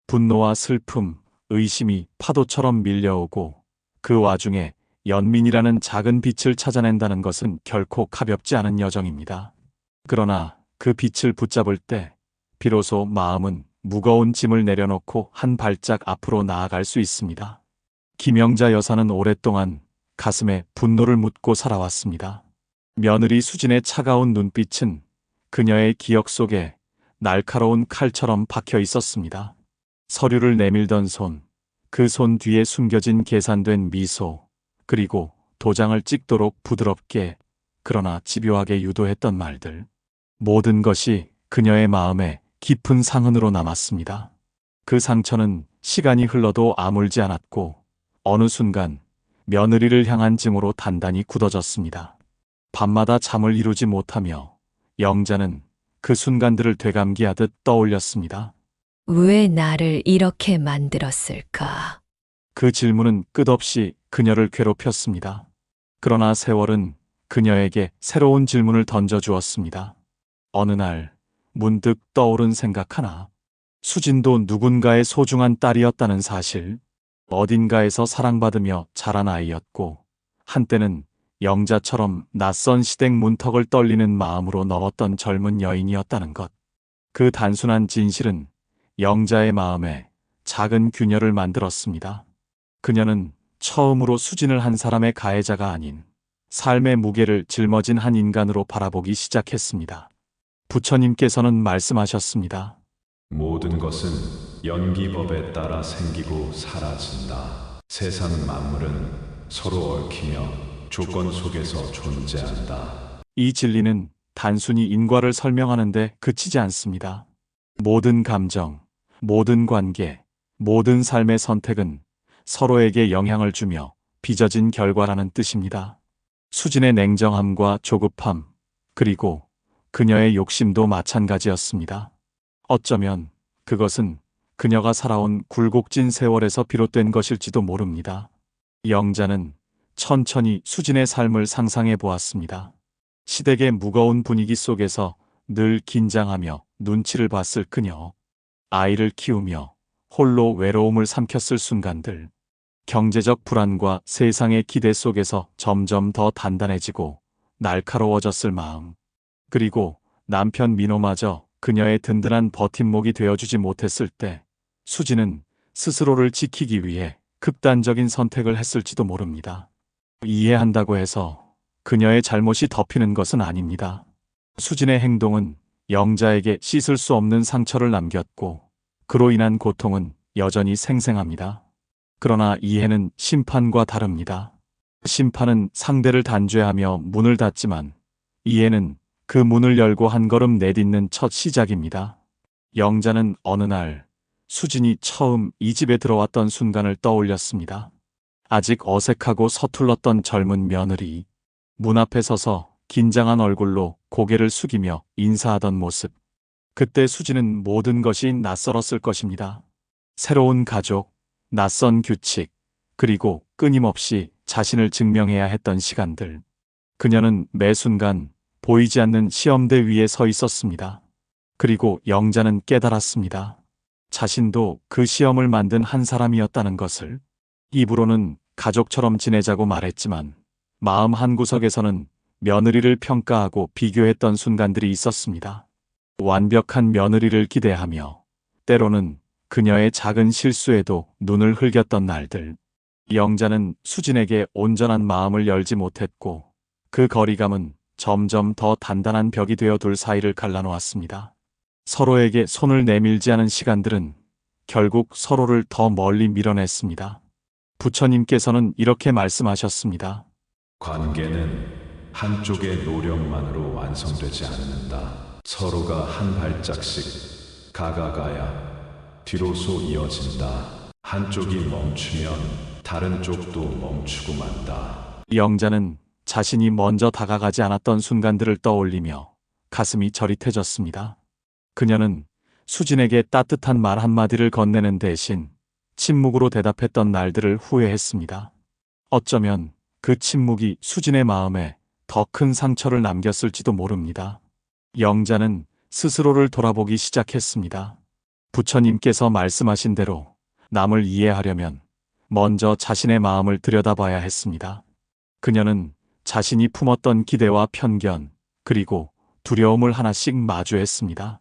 A: 분노와 슬픔, 의심이 파도처럼 밀려오고 그 와중에 연민이라는 작은 빛을 찾아낸다는 것은 결코 가볍지 않은 여정입니다. 그러나 그 빛을 붙잡을 때 비로소 마음은 무거운 짐을 내려놓고 한 발짝 앞으로 나아갈 수 있습니다. 김영자 여사는 오랫동안 가슴에 분노를 묻고 살아왔습니다. 며느리 수진의 차가운 눈빛은 그녀의 기억 속에 날카로운 칼처럼 박혀 있었습니다. 서류를 내밀던 손, 그 손 뒤에 숨겨진 계산된 미소, 그리고 도장을 찍도록 부드럽게 그러나 집요하게 유도했던 말들. 모든 것이 그녀의 마음에 깊은 상흔으로 남았습니다. 그 상처는 시간이 흘러도 아물지 않았고 어느 순간 며느리를 향한 증오로 단단히 굳어졌습니다. 밤마다 잠을 이루지 못하며 영자는 그 순간들을 되감기하듯 떠올렸습니다.
B: 왜 나를 이렇게 만들었을까?
A: 그 질문은 끝없이 그녀를 괴롭혔습니다. 그러나 세월은 그녀에게 새로운 질문을 던져주었습니다. 어느 날 문득 떠오른 생각 하나. 수진도 누군가의 소중한 딸이었다는 사실. 어딘가에서 사랑받으며 자란 아이였고 한때는 영자처럼 낯선 시댁 문턱을 떨리는 마음으로 넣었던 젊은 여인이었다는 것. 그 단순한 진실은 영자의 마음에 작은 균열을 만들었습니다. 그녀는 처음으로 수진을 한 사람의 가해자가 아닌 삶의 무게를 짊어진 한 인간으로 바라보기 시작했습니다. 부처님께서는 말씀하셨습니다.
E: 모든 것은 연기법에 따라 생기고 사라진다. 세상 만물은 서로 얽히며 조건 속에서 존재한다.
A: 이 진리는 단순히 인과를 설명하는데 그치지 않습니다. 모든 감정, 모든 관계, 모든 삶의 선택은 서로에게 영향을 주며 빚어진 결과라는 뜻입니다. 수진의 냉정함과 조급함, 그리고 그녀의 욕심도 마찬가지였습니다. 어쩌면 그것은 그녀가 살아온 굴곡진 세월에서 비롯된 것일지도 모릅니다. 영자는 천천히 수진의 삶을 상상해 보았습니다. 시댁의 무거운 분위기 속에서 늘 긴장하며 눈치를 봤을 그녀, 아이를 키우며 홀로 외로움을 삼켰을 순간들, 경제적 불안과 세상의 기대 속에서 점점 더 단단해지고 날카로워졌을 마음, 그리고 남편 민호마저 그녀의 든든한 버팀목이 되어주지 못했을 때 수진은 스스로를 지키기 위해 극단적인 선택을 했을지도 모릅니다. 이해한다고 해서 그녀의 잘못이 덮이는 것은 아닙니다. 수진의 행동은 영자에게 씻을 수 없는 상처를 남겼고 그로 인한 고통은 여전히 생생합니다. 그러나 이해는 심판과 다릅니다. 심판은 상대를 단죄하며 문을 닫지만 이해는 그 문을 열고 한 걸음 내딛는 첫 시작입니다. 영자는 어느 날 수진이 처음 이 집에 들어왔던 순간을 떠올렸습니다. 아직 어색하고 서툴렀던 젊은 며느리, 문 앞에 서서 긴장한 얼굴로 고개를 숙이며 인사하던 모습. 그때 수진은 모든 것이 낯설었을 것입니다. 새로운 가족, 낯선 규칙, 그리고 끊임없이 자신을 증명해야 했던 시간들. 그녀는 매 순간 보이지 않는 시험대 위에 서 있었습니다. 그리고 영자는 깨달았습니다. 자신도 그 시험을 만든 한 사람이었다는 것을. 입으로는 가족처럼 지내자고 말했지만 마음 한구석에서는 며느리를 평가하고 비교했던 순간들이 있었습니다. 완벽한 며느리를 기대하며 때로는 그녀의 작은 실수에도 눈을 흘겼던 날들. 영자는 수진에게 온전한 마음을 열지 못했고 그 거리감은 점점 더 단단한 벽이 되어 둘 사이를 갈라놓았습니다. 서로에게 손을 내밀지 않은 시간들은 결국 서로를 더 멀리 밀어냈습니다. 부처님께서는 이렇게 말씀하셨습니다.
E: 관계는 한쪽의 노력만으로 완성되지 않는다. 서로가 한 발짝씩 가가가야 뒤로서 이어진다. 한쪽이 멈추면 다른 쪽도 멈추고 만다.
A: 영자는 자신이 먼저 다가가지 않았던 순간들을 떠올리며 가슴이 저릿해졌습니다. 그녀는 수진에게 따뜻한 말 한마디를 건네는 대신 침묵으로 대답했던 날들을 후회했습니다. 어쩌면 그 침묵이 수진의 마음에 더 큰 상처를 남겼을지도 모릅니다. 영자는 스스로를 돌아보기 시작했습니다. 부처님께서 말씀하신 대로 남을 이해하려면 먼저 자신의 마음을 들여다봐야 했습니다. 그녀는 자신이 품었던 기대와 편견, 그리고 두려움을 하나씩 마주했습니다.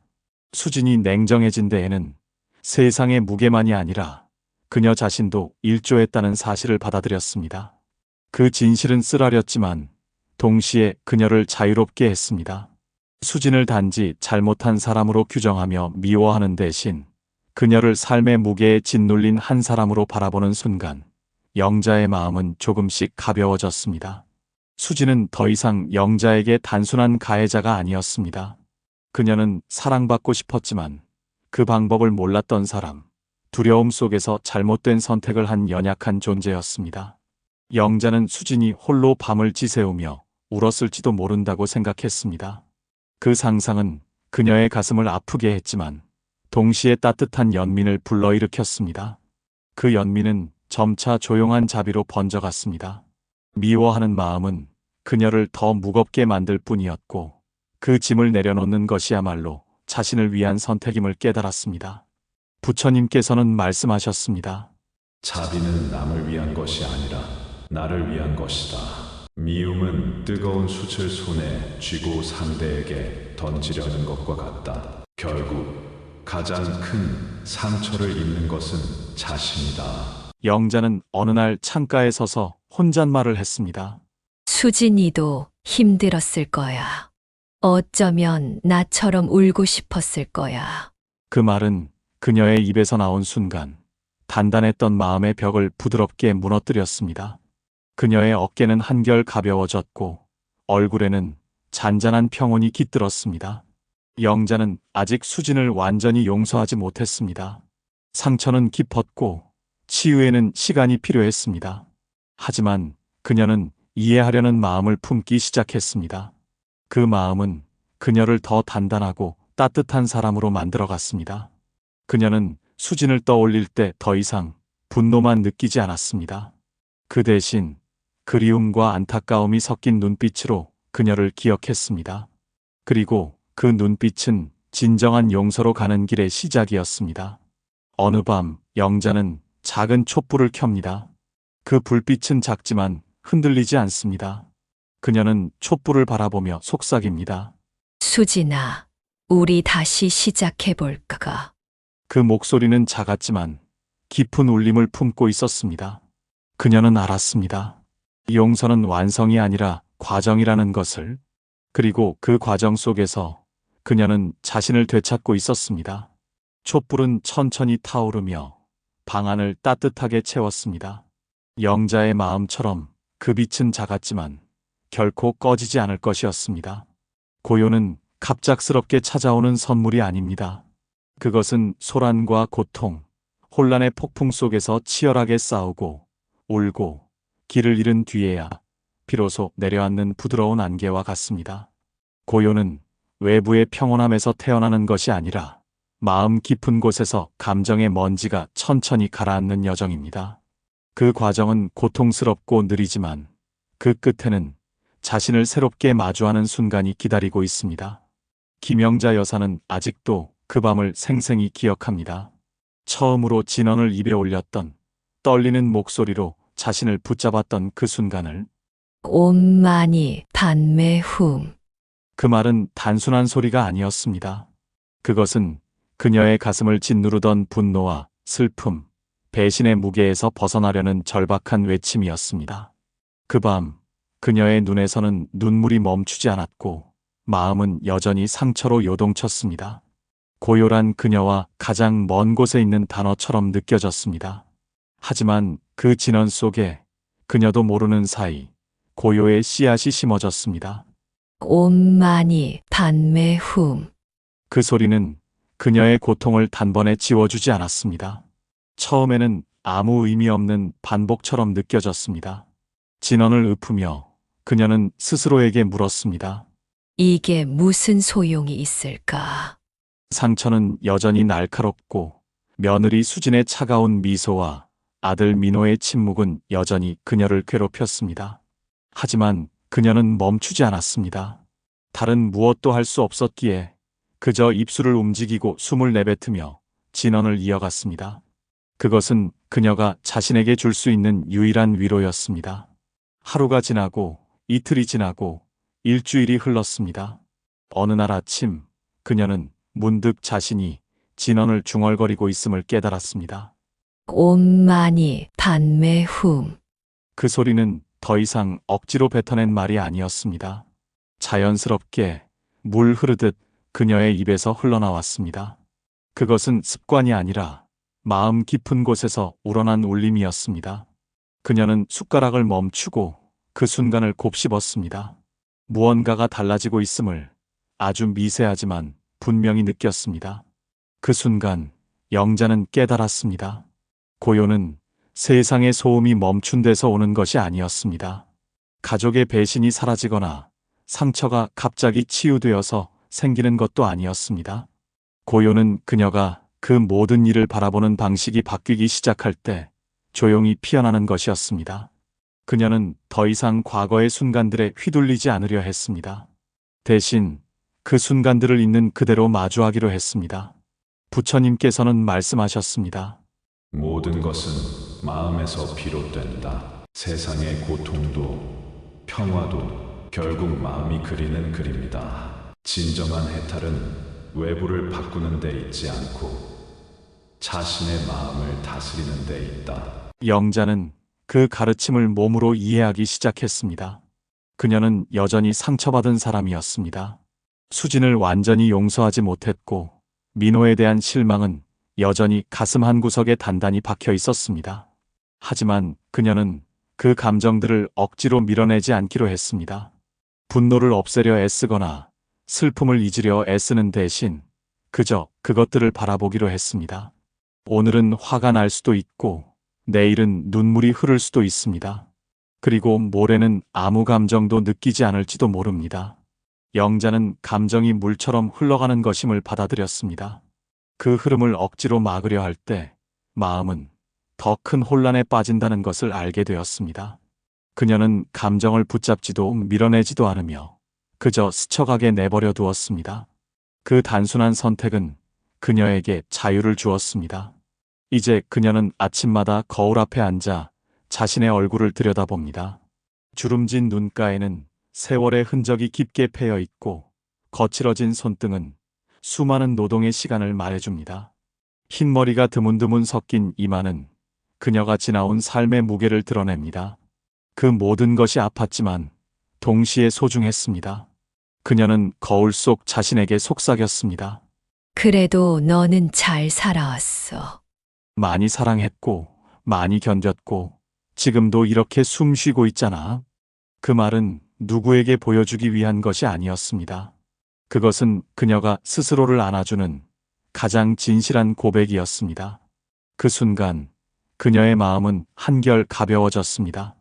A: 수진이 냉정해진 데에는 세상의 무게만이 아니라 그녀 자신도 일조했다는 사실을 받아들였습니다. 그 진실은 쓰라렸지만 동시에 그녀를 자유롭게 했습니다. 수진을 단지 잘못한 사람으로 규정하며 미워하는 대신 그녀를 삶의 무게에 짓눌린 한 사람으로 바라보는 순간 영자의 마음은 조금씩 가벼워졌습니다. 수진은 더 이상 영자에게 단순한 가해자가 아니었습니다. 그녀는 사랑받고 싶었지만 그 방법을 몰랐던 사람, 두려움 속에서 잘못된 선택을 한 연약한 존재였습니다. 영자는 수진이 홀로 밤을 지새우며 울었을지도 모른다고 생각했습니다. 그 상상은 그녀의 가슴을 아프게 했지만 동시에 따뜻한 연민을 불러일으켰습니다. 그 연민은 점차 조용한 자비로 번져갔습니다. 미워하는 마음은 그녀를 더 무겁게 만들 뿐이었고 그 짐을 내려놓는 것이야말로 자신을 위한 선택임을 깨달았습니다. 부처님께서는 말씀하셨습니다.
E: 자비는 남을 위한 것이 아니라 나를 위한 것이다. 미움은 뜨거운 숯을 손에 쥐고 상대에게 던지려는 것과 같다. 결국 가장 큰 상처를 입는 것은 자신이다.
A: 영자는 어느 날 창가에 서서 혼잣말을 했습니다.
B: 수진이도 힘들었을 거야. 어쩌면 나처럼 울고 싶었을 거야.
A: 그 말은 그녀의 입에서 나온 순간 단단했던 마음의 벽을 부드럽게 무너뜨렸습니다. 그녀의 어깨는 한결 가벼워졌고 얼굴에는 잔잔한 평온이 깃들었습니다. 영자는 아직 수진을 완전히 용서하지 못했습니다. 상처는 깊었고 치유에는 시간이 필요했습니다. 하지만 그녀는 이해하려는 마음을 품기 시작했습니다. 그 마음은 그녀를 더 단단하고 따뜻한 사람으로 만들어갔습니다. 그녀는 수진을 떠올릴 때 더 이상 분노만 느끼지 않았습니다. 그 대신 그리움과 안타까움이 섞인 눈빛으로 그녀를 기억했습니다. 그리고 그 눈빛은 진정한 용서로 가는 길의 시작이었습니다. 어느 밤 영자는 작은 촛불을 켭니다. 그 불빛은 작지만 흔들리지 않습니다. 그녀는 촛불을 바라보며 속삭입니다.
B: 수진아, 우리 다시 시작해볼까?
A: 그 목소리는 작았지만 깊은 울림을 품고 있었습니다. 그녀는 알았습니다. 용서는 완성이 아니라 과정이라는 것을. 그리고 그 과정 속에서 그녀는 자신을 되찾고 있었습니다. 촛불은 천천히 타오르며 방 안을 따뜻하게 채웠습니다. 영자의 마음처럼 그 빛은 작았지만 결코 꺼지지 않을 것이었습니다. 고요는 갑작스럽게 찾아오는 선물이 아닙니다. 그것은 소란과 고통, 혼란의 폭풍 속에서 치열하게 싸우고 울고 길을 잃은 뒤에야 비로소 내려앉는 부드러운 안개와 같습니다. 고요는 외부의 평온함에서 태어나는 것이 아니라 마음 깊은 곳에서 감정의 먼지가 천천히 가라앉는 여정입니다. 그 과정은 고통스럽고 느리지만 그 끝에는 자신을 새롭게 마주하는 순간이 기다리고 있습니다. 김영자 여사는 아직도 그 밤을 생생히 기억합니다. 처음으로 진언을 입에 올렸던 떨리는 목소리로 자신을 붙잡았던 그 순간을.
B: 온만이 반매훔.
A: 그 말은 단순한 소리가 아니었습니다. 그것은 그녀의 가슴을 짓누르던 분노와 슬픔, 배신의 무게에서 벗어나려는 절박한 외침이었습니다. 그 밤 그녀의 눈에서는 눈물이 멈추지 않았고 마음은 여전히 상처로 요동쳤습니다. 고요란 그녀와 가장 먼 곳에 있는 단어처럼 느껴졌습니다. 하지만 그 진언 속에 그녀도 모르는 사이 고요의 씨앗이 심어졌습니다.
B: 온만이 반매훔.
A: 그 소리는 그녀의 고통을 단번에 지워주지 않았습니다. 처음에는 아무 의미 없는 반복처럼 느껴졌습니다. 진언을 읊으며 그녀는 스스로에게 물었습니다.
B: 이게 무슨 소용이 있을까?
A: 상처는 여전히 날카롭고 며느리 수진의 차가운 미소와 아들 민호의 침묵은 여전히 그녀를 괴롭혔습니다. 하지만 그녀는 멈추지 않았습니다. 다른 무엇도 할 수 없었기에 그저 입술을 움직이고 숨을 내뱉으며 진언을 이어갔습니다. 그것은 그녀가 자신에게 줄 수 있는 유일한 위로였습니다. 하루가 지나고 이틀이 지나고 일주일이 흘렀습니다. 어느 날 아침 그녀는 문득 자신이 진언을 중얼거리고 있음을 깨달았습니다.
B: 온만이 반매훔.
A: 그 소리는 더 이상 억지로 뱉어낸 말이 아니었습니다. 자연스럽게 물 흐르듯 그녀의 입에서 흘러나왔습니다. 그것은 습관이 아니라 마음 깊은 곳에서 우러난 울림이었습니다. 그녀는 숟가락을 멈추고 그 순간을 곱씹었습니다. 무언가가 달라지고 있음을 아주 미세하지만 분명히 느꼈습니다. 그 순간 영자는 깨달았습니다. 고요는 세상의 소음이 멈춘 데서 오는 것이 아니었습니다. 가족의 배신이 사라지거나 상처가 갑자기 치유되어서 생기는 것도 아니었습니다. 고요는 그녀가 그 모든 일을 바라보는 방식이 바뀌기 시작할 때 조용히 피어나는 것이었습니다. 그녀는 더 이상 과거의 순간들에 휘둘리지 않으려 했습니다. 대신 그 순간들을 있는 그대로 마주하기로 했습니다. 부처님께서는 말씀하셨습니다.
E: 모든 것은 마음에서 비롯된다. 세상의 고통도 평화도 결국 마음이 그리는 그림이다. 진정한 해탈은 외부를 바꾸는 데 있지 않고 자신의 마음을 다스리는 데 있다.
A: 영자는 그 가르침을 몸으로 이해하기 시작했습니다. 그녀는 여전히 상처받은 사람이었습니다. 수진을 완전히 용서하지 못했고 민호에 대한 실망은 여전히 가슴 한구석에 단단히 박혀 있었습니다. 하지만 그녀는 그 감정들을 억지로 밀어내지 않기로 했습니다. 분노를 없애려 애쓰거나 슬픔을 잊으려 애쓰는 대신 그저 그것들을 바라보기로 했습니다. 오늘은 화가 날 수도 있고 내일은 눈물이 흐를 수도 있습니다. 그리고 모레는 아무 감정도 느끼지 않을지도 모릅니다. 영자는 감정이 물처럼 흘러가는 것임을 받아들였습니다. 그 흐름을 억지로 막으려 할 때 마음은 더 큰 혼란에 빠진다는 것을 알게 되었습니다. 그녀는 감정을 붙잡지도 밀어내지도 않으며 그저 스쳐가게 내버려 두었습니다. 그 단순한 선택은 그녀에게 자유를 주었습니다. 이제 그녀는 아침마다 거울 앞에 앉아 자신의 얼굴을 들여다봅니다. 주름진 눈가에는 세월의 흔적이 깊게 패여 있고 거칠어진 손등은 수많은 노동의 시간을 말해줍니다. 흰머리가 드문드문 섞인 이마는 그녀가 지나온 삶의 무게를 드러냅니다. 그 모든 것이 아팠지만 동시에 소중했습니다. 그녀는 거울 속 자신에게 속삭였습니다.
B: 그래도 너는 잘 살아왔어.
A: 많이 사랑했고 많이 견뎠고 지금도 이렇게 숨 쉬고 있잖아. 그 말은 누구에게 보여주기 위한 것이 아니었습니다. 그것은 그녀가 스스로를 안아주는 가장 진실한 고백이었습니다. 그 순간 그녀의 마음은 한결 가벼워졌습니다.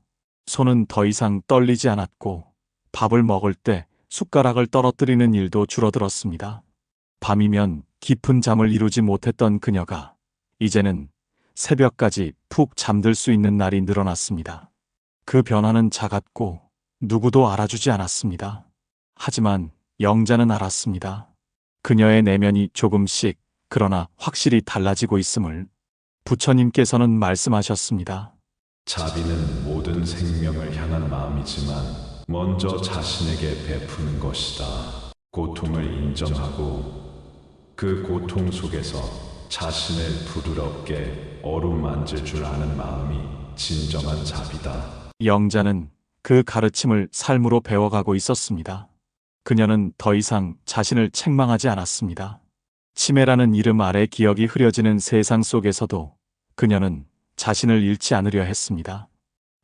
A: 손은 더 이상 떨리지 않았고 밥을 먹을 때 숟가락을 떨어뜨리는 일도 줄어들었습니다. 밤이면 깊은 잠을 이루지 못했던 그녀가 이제는 새벽까지 푹 잠들 수 있는 날이 늘어났습니다. 그 변화는 작았고 누구도 알아주지 않았습니다. 하지만 영자는 알았습니다. 그녀의 내면이 조금씩 그러나 확실히 달라지고 있음을. 부처님께서는 말씀하셨습니다.
E: 자비는 모든 생명을 향한 마음이지만 먼저 자신에게 베푸는 것이다. 고통을 인정하고 그 고통 속에서 자신을 부드럽게 어루만질 줄 아는 마음이 진정한 자비다.
A: 영자는 그 가르침을 삶으로 배워가고 있었습니다. 그녀는 더 이상 자신을 책망하지 않았습니다. 치매라는 이름 아래 기억이 흐려지는 세상 속에서도 그녀는 자신을 잃지 않으려 했습니다.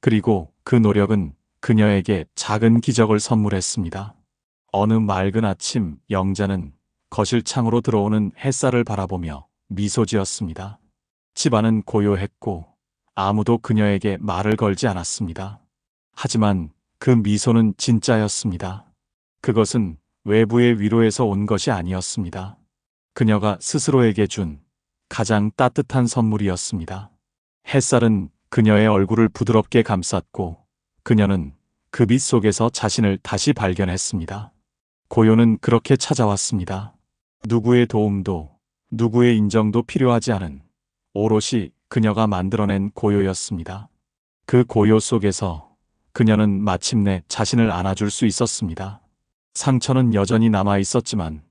A: 그리고 그 노력은 그녀에게 작은 기적을 선물했습니다. 어느 맑은 아침 영자는 거실 창으로 들어오는 햇살을 바라보며 미소 지었습니다. 집안은 고요했고 아무도 그녀에게 말을 걸지 않았습니다. 하지만 그 미소는 진짜였습니다. 그것은 외부의 위로에서 온 것이 아니었습니다. 그녀가 스스로에게 준 가장 따뜻한 선물이었습니다. 햇살은 그녀의 얼굴을 부드럽게 감쌌고 그녀는 그 빛 속에서 자신을 다시 발견했습니다. 고요는 그렇게 찾아왔습니다. 누구의 도움도 누구의 인정도 필요하지 않은 오롯이 그녀가 만들어낸 고요였습니다. 그 고요 속에서 그녀는 마침내 자신을 안아줄 수 있었습니다. 상처는 여전히 남아 있었지만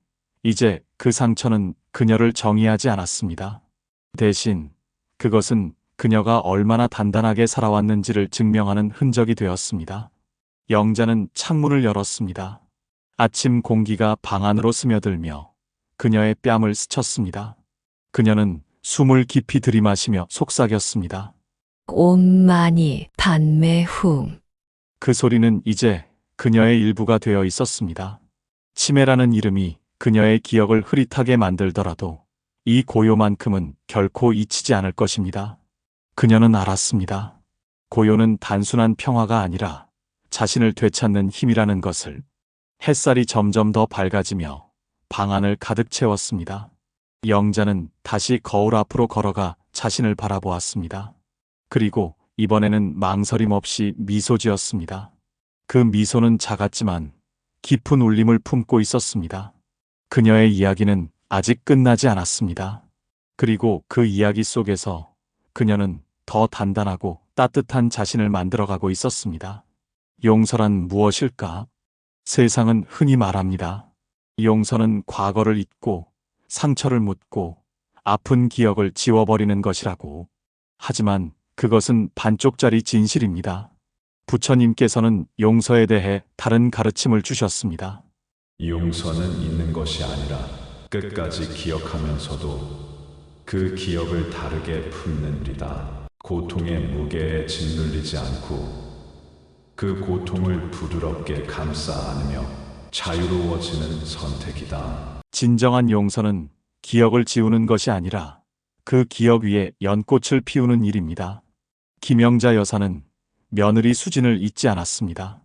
A: 이제 그 상처는 그녀를 정의하지 않았습니다. 대신 그것은 그녀가 얼마나 단단하게 살아왔는지를 증명하는 흔적이 되었습니다. 영자는 창문을 열었습니다. 아침 공기가 방 안으로 스며들며 그녀의 뺨을 스쳤습니다. 그녀는 숨을 깊이 들이마시며 속삭였습니다.
B: 온만이 판매훔.
A: 그 소리는 이제 그녀의 일부가 되어 있었습니다. 치매라는 이름이 그녀의 기억을 흐릿하게 만들더라도 이 고요만큼은 결코 잊히지 않을 것입니다. 그녀는 알았습니다. 고요는 단순한 평화가 아니라 자신을 되찾는 힘이라는 것을. 햇살이 점점 더 밝아지며 방 안을 가득 채웠습니다. 영자는 다시 거울 앞으로 걸어가 자신을 바라보았습니다. 그리고 이번에는 망설임 없이 미소 지었습니다. 그 미소는 작았지만 깊은 울림을 품고 있었습니다. 그녀의 이야기는 아직 끝나지 않았습니다. 그리고 그 이야기 속에서 그녀는 더 단단하고 따뜻한 자신을 만들어가고 있었습니다. 용서란 무엇일까? 세상은 흔히 말합니다. 용서는 과거를 잊고 상처를 묻고 아픈 기억을 지워버리는 것이라고. 하지만 그것은 반쪽짜리 진실입니다. 부처님께서는 용서에 대해 다른 가르침을 주셨습니다.
E: 용서는 잊는 것이 아니라 끝까지 기억하면서도 그 기억을 다르게 품는 일이다. 고통의 무게에 짓눌리지 않고 그 고통을 부드럽게 감싸 안으며 자유로워지는 선택이다.
A: 진정한 용서는 기억을 지우는 것이 아니라 그 기억 위에 연꽃을 피우는 일입니다. 김영자 여사는 며느리 수진을 잊지 않았습니다.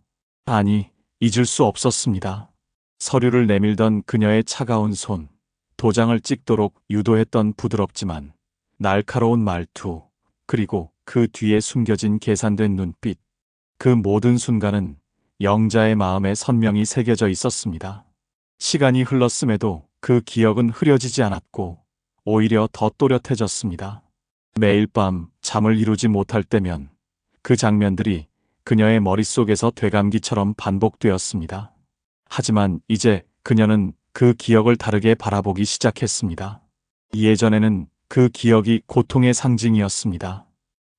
A: 아니, 잊을 수 없었습니다. 서류를 내밀던 그녀의 차가운 손, 도장을 찍도록 유도했던 부드럽지만 날카로운 말투, 그리고 그 뒤에 숨겨진 계산된 눈빛. 그 모든 순간은 영자의 마음에 선명히 새겨져 있었습니다. 시간이 흘렀음에도 그 기억은 흐려지지 않았고 오히려 더 또렷해졌습니다. 매일 밤 잠을 이루지 못할 때면 그 장면들이 그녀의 머릿속에서 되감기처럼 반복되었습니다. 하지만 이제 그녀는 그 기억을 다르게 바라보기 시작했습니다. 예전에는 그 기억이 고통의 상징이었습니다.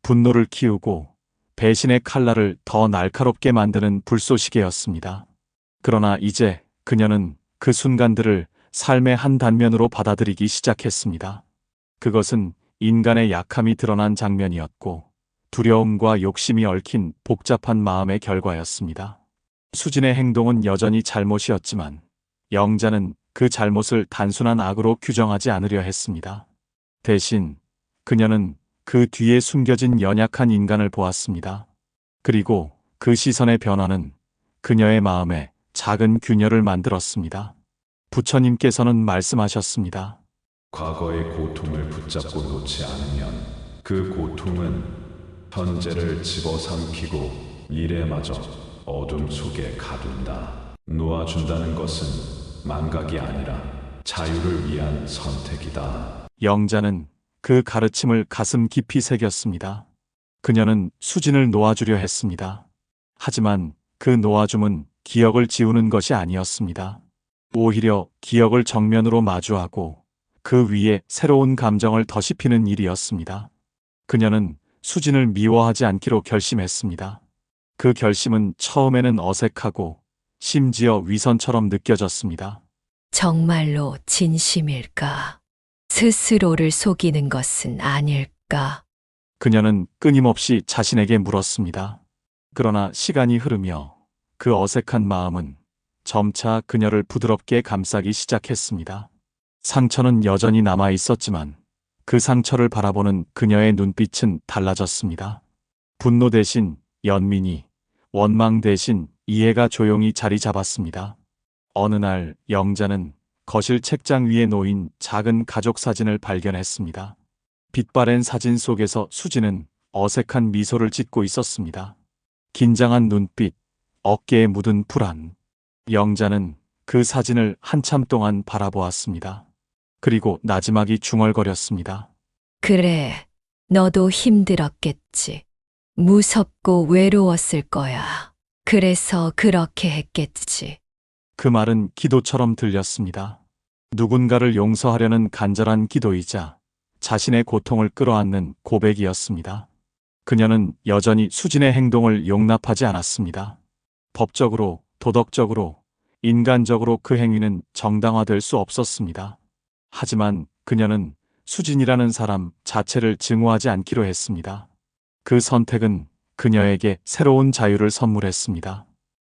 A: 분노를 키우고 배신의 칼날을 더 날카롭게 만드는 불쏘시개였습니다. 그러나 이제 그녀는 그 순간들을 삶의 한 단면으로 받아들이기 시작했습니다. 그것은 인간의 약함이 드러난 장면이었고 두려움과 욕심이 얽힌 복잡한 마음의 결과였습니다. 수진의 행동은 여전히 잘못이었지만 영자는 그 잘못을 단순한 악으로 규정하지 않으려 했습니다. 대신 그녀는 그 뒤에 숨겨진 연약한 인간을 보았습니다. 그리고 그 시선의 변화는 그녀의 마음에 작은 균열을 만들었습니다. 부처님께서는 말씀하셨습니다.
E: 과거의 고통을 붙잡고 놓지 않으면 그 고통은 현재를 집어삼키고 미래마저 어둠 속에 가둔다. 놓아준다는 것은 망각이 아니라 자유를 위한 선택이다.
A: 영자는 그 가르침을 가슴 깊이 새겼습니다. 그녀는 수진을 놓아주려 했습니다. 하지만 그 놓아줌은 기억을 지우는 것이 아니었습니다. 오히려 기억을 정면으로 마주하고 그 위에 새로운 감정을 더시피는 일이었습니다. 그녀는 수진을 미워하지 않기로 결심했습니다. 그 결심은 처음에는 어색하고 심지어 위선처럼 느껴졌습니다.
B: 정말로 진심일까? 스스로를 속이는 것은 아닐까?
A: 그녀는 끊임없이 자신에게 물었습니다. 그러나 시간이 흐르며 그 어색한 마음은 점차 그녀를 부드럽게 감싸기 시작했습니다. 상처는 여전히 남아 있었지만 그 상처를 바라보는 그녀의 눈빛은 달라졌습니다. 분노 대신 연민이, 원망 대신 이해가 조용히 자리 잡았습니다. 어느 날 영자는 거실 책장 위에 놓인 작은 가족 사진을 발견했습니다. 빛바랜 사진 속에서 수진은 어색한 미소를 짓고 있었습니다. 긴장한 눈빛, 어깨에 묻은 불안. 영자는 그 사진을 한참 동안 바라보았습니다. 그리고 나지막이 중얼거렸습니다.
B: 그래, 너도 힘들었겠지. 무섭고 외로웠을 거야. 그래서 그렇게 했겠지.
A: 그 말은 기도처럼 들렸습니다. 누군가를 용서하려는 간절한 기도이자 자신의 고통을 끌어안는 고백이었습니다. 그녀는 여전히 수진의 행동을 용납하지 않았습니다. 법적으로, 도덕적으로, 인간적으로 그 행위는 정당화될 수 없었습니다. 하지만 그녀는 수진이라는 사람 자체를 증오하지 않기로 했습니다. 그 선택은 그녀에게 새로운 자유를 선물했습니다.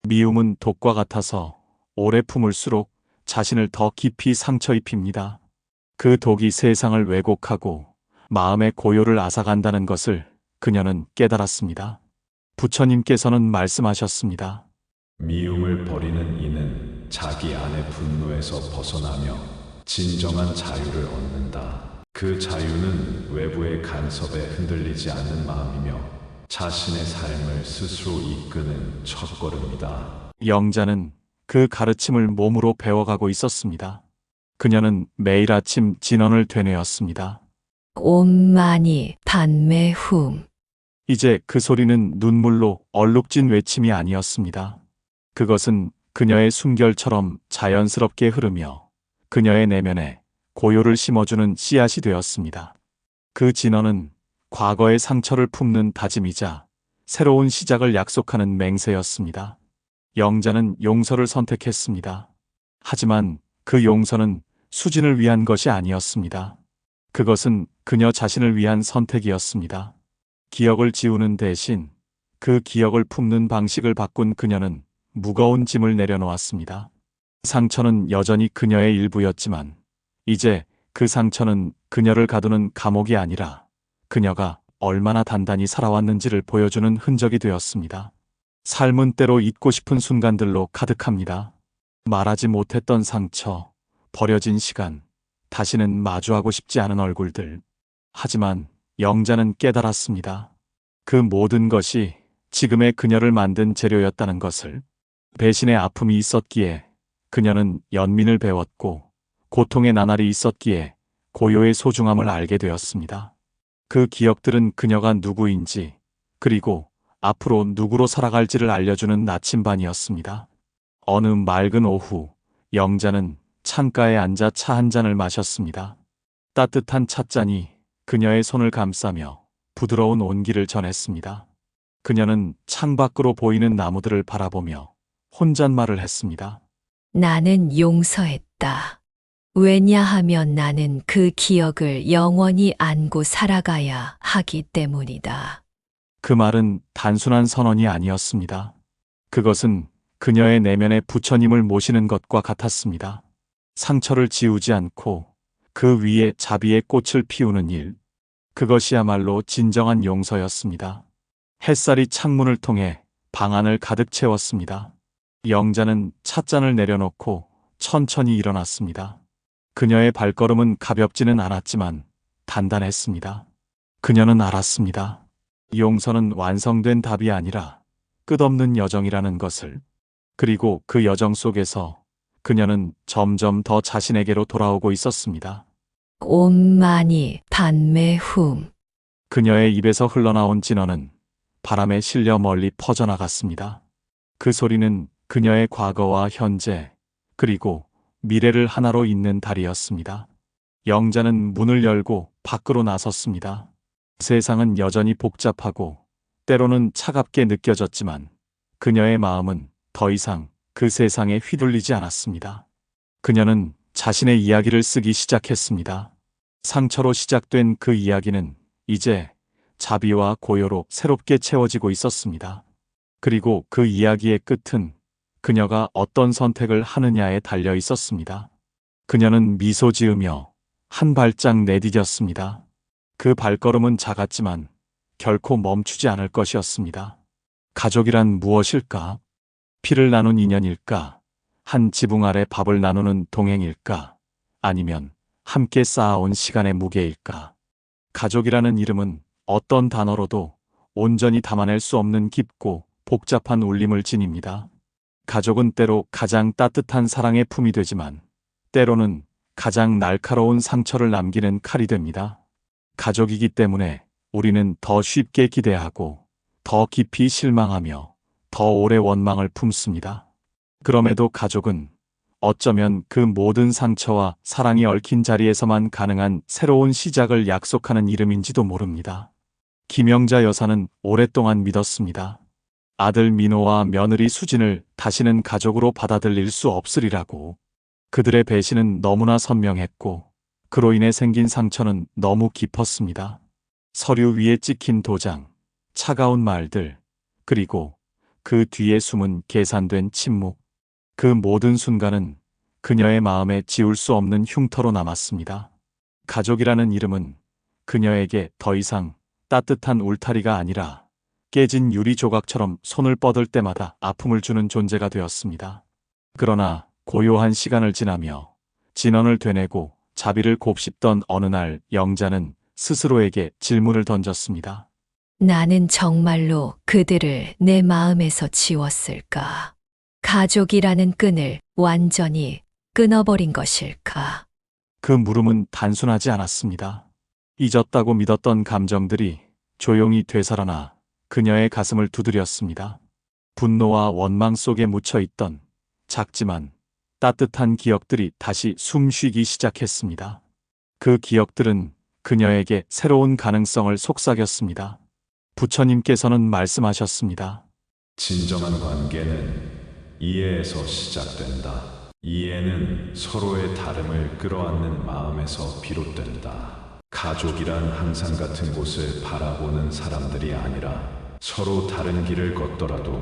A: 미움은 독과 같아서 오래 품을수록 자신을 더 깊이 상처 입힙니다. 그 독이 세상을 왜곡하고 마음의 고요를 앗아간다는 것을 그녀는 깨달았습니다. 부처님께서는 말씀하셨습니다.
E: 미움을 버리는 이는 자기 안의 분노에서 벗어나며 진정한 자유를 얻는다. 그 자유는 외부의 간섭에 흔들리지 않는 마음이며 자신의 삶을 스스로 이끄는 첫걸음이다.
A: 영자는 그 가르침을 몸으로 배워가고 있었습니다. 그녀는 매일 아침 진언을 되뇌었습니다.
B: 옴마니 padme hum.
A: 이제 그 소리는 눈물로 얼룩진 외침이 아니었습니다. 그것은 그녀의 숨결처럼 자연스럽게 흐르며 그녀의 내면에 고요를 심어주는 씨앗이 되었습니다. 그 진언은 과거의 상처를 품는 다짐이자 새로운 시작을 약속하는 맹세였습니다. 영자는 용서를 선택했습니다. 하지만 그 용서는 수진을 위한 것이 아니었습니다. 그것은 그녀 자신을 위한 선택이었습니다. 기억을 지우는 대신 그 기억을 품는 방식을 바꾼 그녀는 무거운 짐을 내려놓았습니다. 상처는 여전히 그녀의 일부였지만 이제 그 상처는 그녀를 가두는 감옥이 아니라 그녀가 얼마나 단단히 살아왔는지를 보여주는 흔적이 되었습니다. 삶은 때로 잊고 싶은 순간들로 가득합니다. 말하지 못했던 상처, 버려진 시간, 다시는 마주하고 싶지 않은 얼굴들. 하지만 영자는 깨달았습니다. 그 모든 것이 지금의 그녀를 만든 재료였다는 것을. 배신의 아픔이 있었기에 그녀는 연민을 배웠고 고통의 나날이 있었기에 고요의 소중함을 알게 되었습니다. 그 기억들은 그녀가 누구인지 그리고 앞으로 누구로 살아갈지를 알려주는 나침반이었습니다. 어느 맑은 오후, 영자는 창가에 앉아 차 한 잔을 마셨습니다. 따뜻한 찻잔이 그녀의 손을 감싸며 부드러운 온기를 전했습니다. 그녀는 창밖으로 보이는 나무들을 바라보며 혼잣말을 했습니다.
B: 나는 용서했다. 왜냐하면 나는 그 기억을 영원히 안고 살아가야 하기 때문이다.
A: 그 말은 단순한 선언이 아니었습니다. 그것은 그녀의 내면의 부처님을 모시는 것과 같았습니다. 상처를 지우지 않고 그 위에 자비의 꽃을 피우는 일. 그것이야말로 진정한 용서였습니다. 햇살이 창문을 통해 방 안을 가득 채웠습니다. 영자는 찻잔을 내려놓고 천천히 일어났습니다. 그녀의 발걸음은 가볍지는 않았지만 단단했습니다. 그녀는 알았습니다. 용서는 완성된 답이 아니라 끝없는 여정이라는 것을. 그리고 그 여정 속에서 그녀는 점점 더 자신에게로 돌아오고 있었습니다.
B: 옴마니 padme hum.
A: 그녀의 입에서 흘러나온 진언은 바람에 실려 멀리 퍼져나갔습니다. 그 소리는 그녀의 과거와 현재, 그리고 미래를 하나로 잇는 달이었습니다. 영자는 문을 열고 밖으로 나섰습니다. 세상은 여전히 복잡하고 때로는 차갑게 느껴졌지만 그녀의 마음은 더 이상 그 세상에 휘둘리지 않았습니다. 그녀는 자신의 이야기를 쓰기 시작했습니다. 상처로 시작된 그 이야기는 이제 자비와 고요로 새롭게 채워지고 있었습니다. 그리고 그 이야기의 끝은 그녀가 어떤 선택을 하느냐에 달려 있었습니다. 그녀는 미소 지으며 한 발짝 내디뎠습니다. 그 발걸음은 작았지만 결코 멈추지 않을 것이었습니다. 가족이란 무엇일까? 피를 나눈 인연일까? 한 지붕 아래 밥을 나누는 동행일까? 아니면 함께 쌓아온 시간의 무게일까? 가족이라는 이름은 어떤 단어로도 온전히 담아낼 수 없는 깊고 복잡한 울림을 지닙니다. 가족은 때로 가장 따뜻한 사랑의 품이 되지만 때로는 가장 날카로운 상처를 남기는 칼이 됩니다. 가족이기 때문에 우리는 더 쉽게 기대하고 더 깊이 실망하며 더 오래 원망을 품습니다. 그럼에도 가족은 어쩌면 그 모든 상처와 사랑이 얽힌 자리에서만 가능한 새로운 시작을 약속하는 이름인지도 모릅니다. 김영자 여사는 오랫동안 믿었습니다. 아들 민호와 며느리 수진을 다시는 가족으로 받아들일 수 없으리라고. 그들의 배신은 너무나 선명했고 그로 인해 생긴 상처는 너무 깊었습니다. 서류 위에 찍힌 도장, 차가운 말들, 그리고 그 뒤에 숨은 계산된 침묵. 그 모든 순간은 그녀의 마음에 지울 수 없는 흉터로 남았습니다. 가족이라는 이름은 그녀에게 더 이상 따뜻한 울타리가 아니라 깨진 유리 조각처럼 손을 뻗을 때마다 아픔을 주는 존재가 되었습니다. 그러나 고요한 시간을 지나며 진언을 되뇌고 자비를 곱씹던 어느 날 영자는 스스로에게 질문을 던졌습니다.
B: 나는 정말로 그들을 내 마음에서 지웠을까? 가족이라는 끈을 완전히 끊어버린 것일까?
A: 그 물음은 단순하지 않았습니다. 잊었다고 믿었던 감정들이 조용히 되살아나 그녀의 가슴을 두드렸습니다. 분노와 원망 속에 묻혀있던 작지만 따뜻한 기억들이 다시 숨쉬기 시작했습니다. 그 기억들은 그녀에게 새로운 가능성을 속삭였습니다. 부처님께서는 말씀하셨습니다.
E: 진정한 관계는 이해에서 시작된다. 이해는 서로의 다름을 끌어안는 마음에서 비롯된다. 가족이란 항상 같은 곳을 바라보는 사람들이 아니라 서로 다른 길을 걷더라도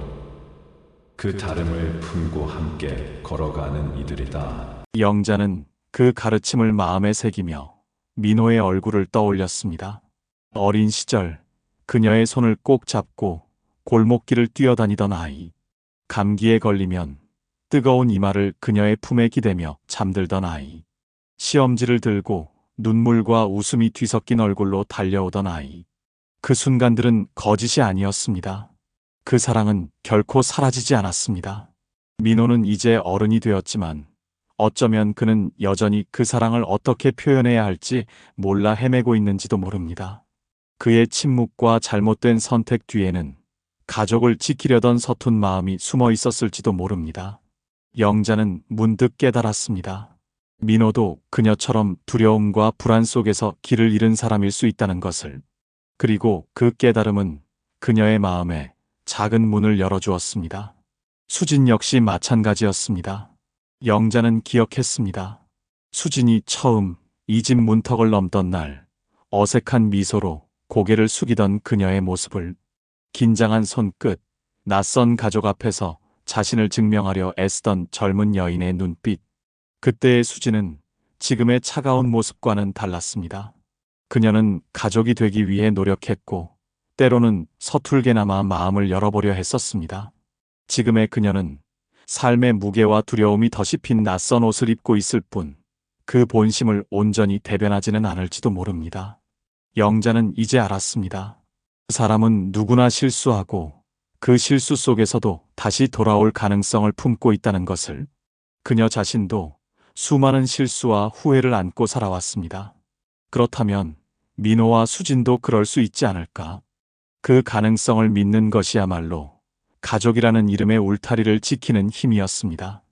E: 그 다름을 품고 함께 걸어가는 이들이다.
A: 영자는 그 가르침을 마음에 새기며 민호의 얼굴을 떠올렸습니다. 어린 시절 그녀의 손을 꼭 잡고 골목길을 뛰어다니던 아이. 감기에 걸리면 뜨거운 이마를 그녀의 품에 기대며 잠들던 아이. 시험지를 들고 눈물과 웃음이 뒤섞인 얼굴로 달려오던 아이. 그 순간들은 거짓이 아니었습니다. 그 사랑은 결코 사라지지 않았습니다. 민호는 이제 어른이 되었지만 어쩌면 그는 여전히 그 사랑을 어떻게 표현해야 할지 몰라 헤매고 있는지도 모릅니다. 그의 침묵과 잘못된 선택 뒤에는 가족을 지키려던 서툰 마음이 숨어 있었을지도 모릅니다. 영자는 문득 깨달았습니다. 민호도 그녀처럼 두려움과 불안 속에서 길을 잃은 사람일 수 있다는 것을. 그리고 그 깨달음은 그녀의 마음에 작은 문을 열어주었습니다. 수진 역시 마찬가지였습니다. 영자는 기억했습니다. 수진이 처음 이 집 문턱을 넘던 날 어색한 미소로 고개를 숙이던 그녀의 모습을, 긴장한 손끝, 낯선 가족 앞에서 자신을 증명하려 애쓰던 젊은 여인의 눈빛. 그때의 수진은 지금의 차가운 모습과는 달랐습니다. 그녀는 가족이 되기 위해 노력했고 때로는 서툴게나마 마음을 열어보려 했었습니다. 지금의 그녀는 삶의 무게와 두려움이 더 씹힌 낯선 옷을 입고 있을 뿐 그 본심을 온전히 대변하지는 않을지도 모릅니다. 영자는 이제 알았습니다. 사람은 누구나 실수하고 그 실수 속에서도 다시 돌아올 가능성을 품고 있다는 것을. 그녀 자신도 수많은 실수와 후회를 안고 살아왔습니다. 그렇다면 민호와 수진도 그럴 수 있지 않을까? 그 가능성을 믿는 것이야말로 가족이라는 이름의 울타리를 지키는 힘이었습니다.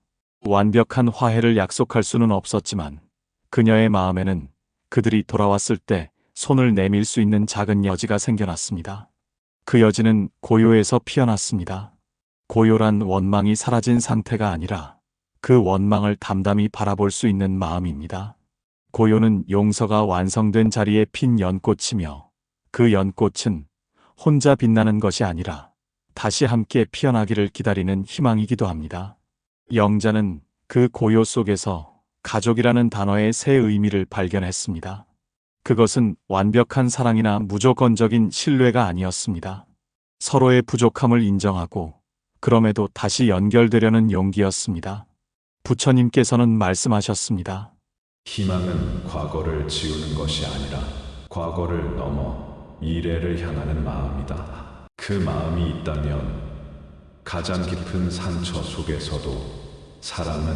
A: 완벽한 화해를 약속할 수는 없었지만 그녀의 마음에는 그들이 돌아왔을 때 손을 내밀 수 있는 작은 여지가 생겨났습니다. 그 여지는 고요에서 피어났습니다. 고요란 원망이 사라진 상태가 아니라 그 원망을 담담히 바라볼 수 있는 마음입니다. 고요는 용서가 완성된 자리에 핀 연꽃이며 그 연꽃은 혼자 빛나는 것이 아니라 다시 함께 피어나기를 기다리는 희망이기도 합니다. 영자는 그 고요 속에서 가족이라는 단어의 새 의미를 발견했습니다. 그것은 완벽한 사랑이나 무조건적인 신뢰가 아니었습니다. 서로의 부족함을 인정하고 그럼에도 다시 연결되려는 용기였습니다. 부처님께서는 말씀하셨습니다.
E: 희망은 과거를 지우는 것이 아니라 과거를 넘어 미래를 향하는 마음이다. 그 마음이 있다면 가장 깊은 상처 속에서도 사랑은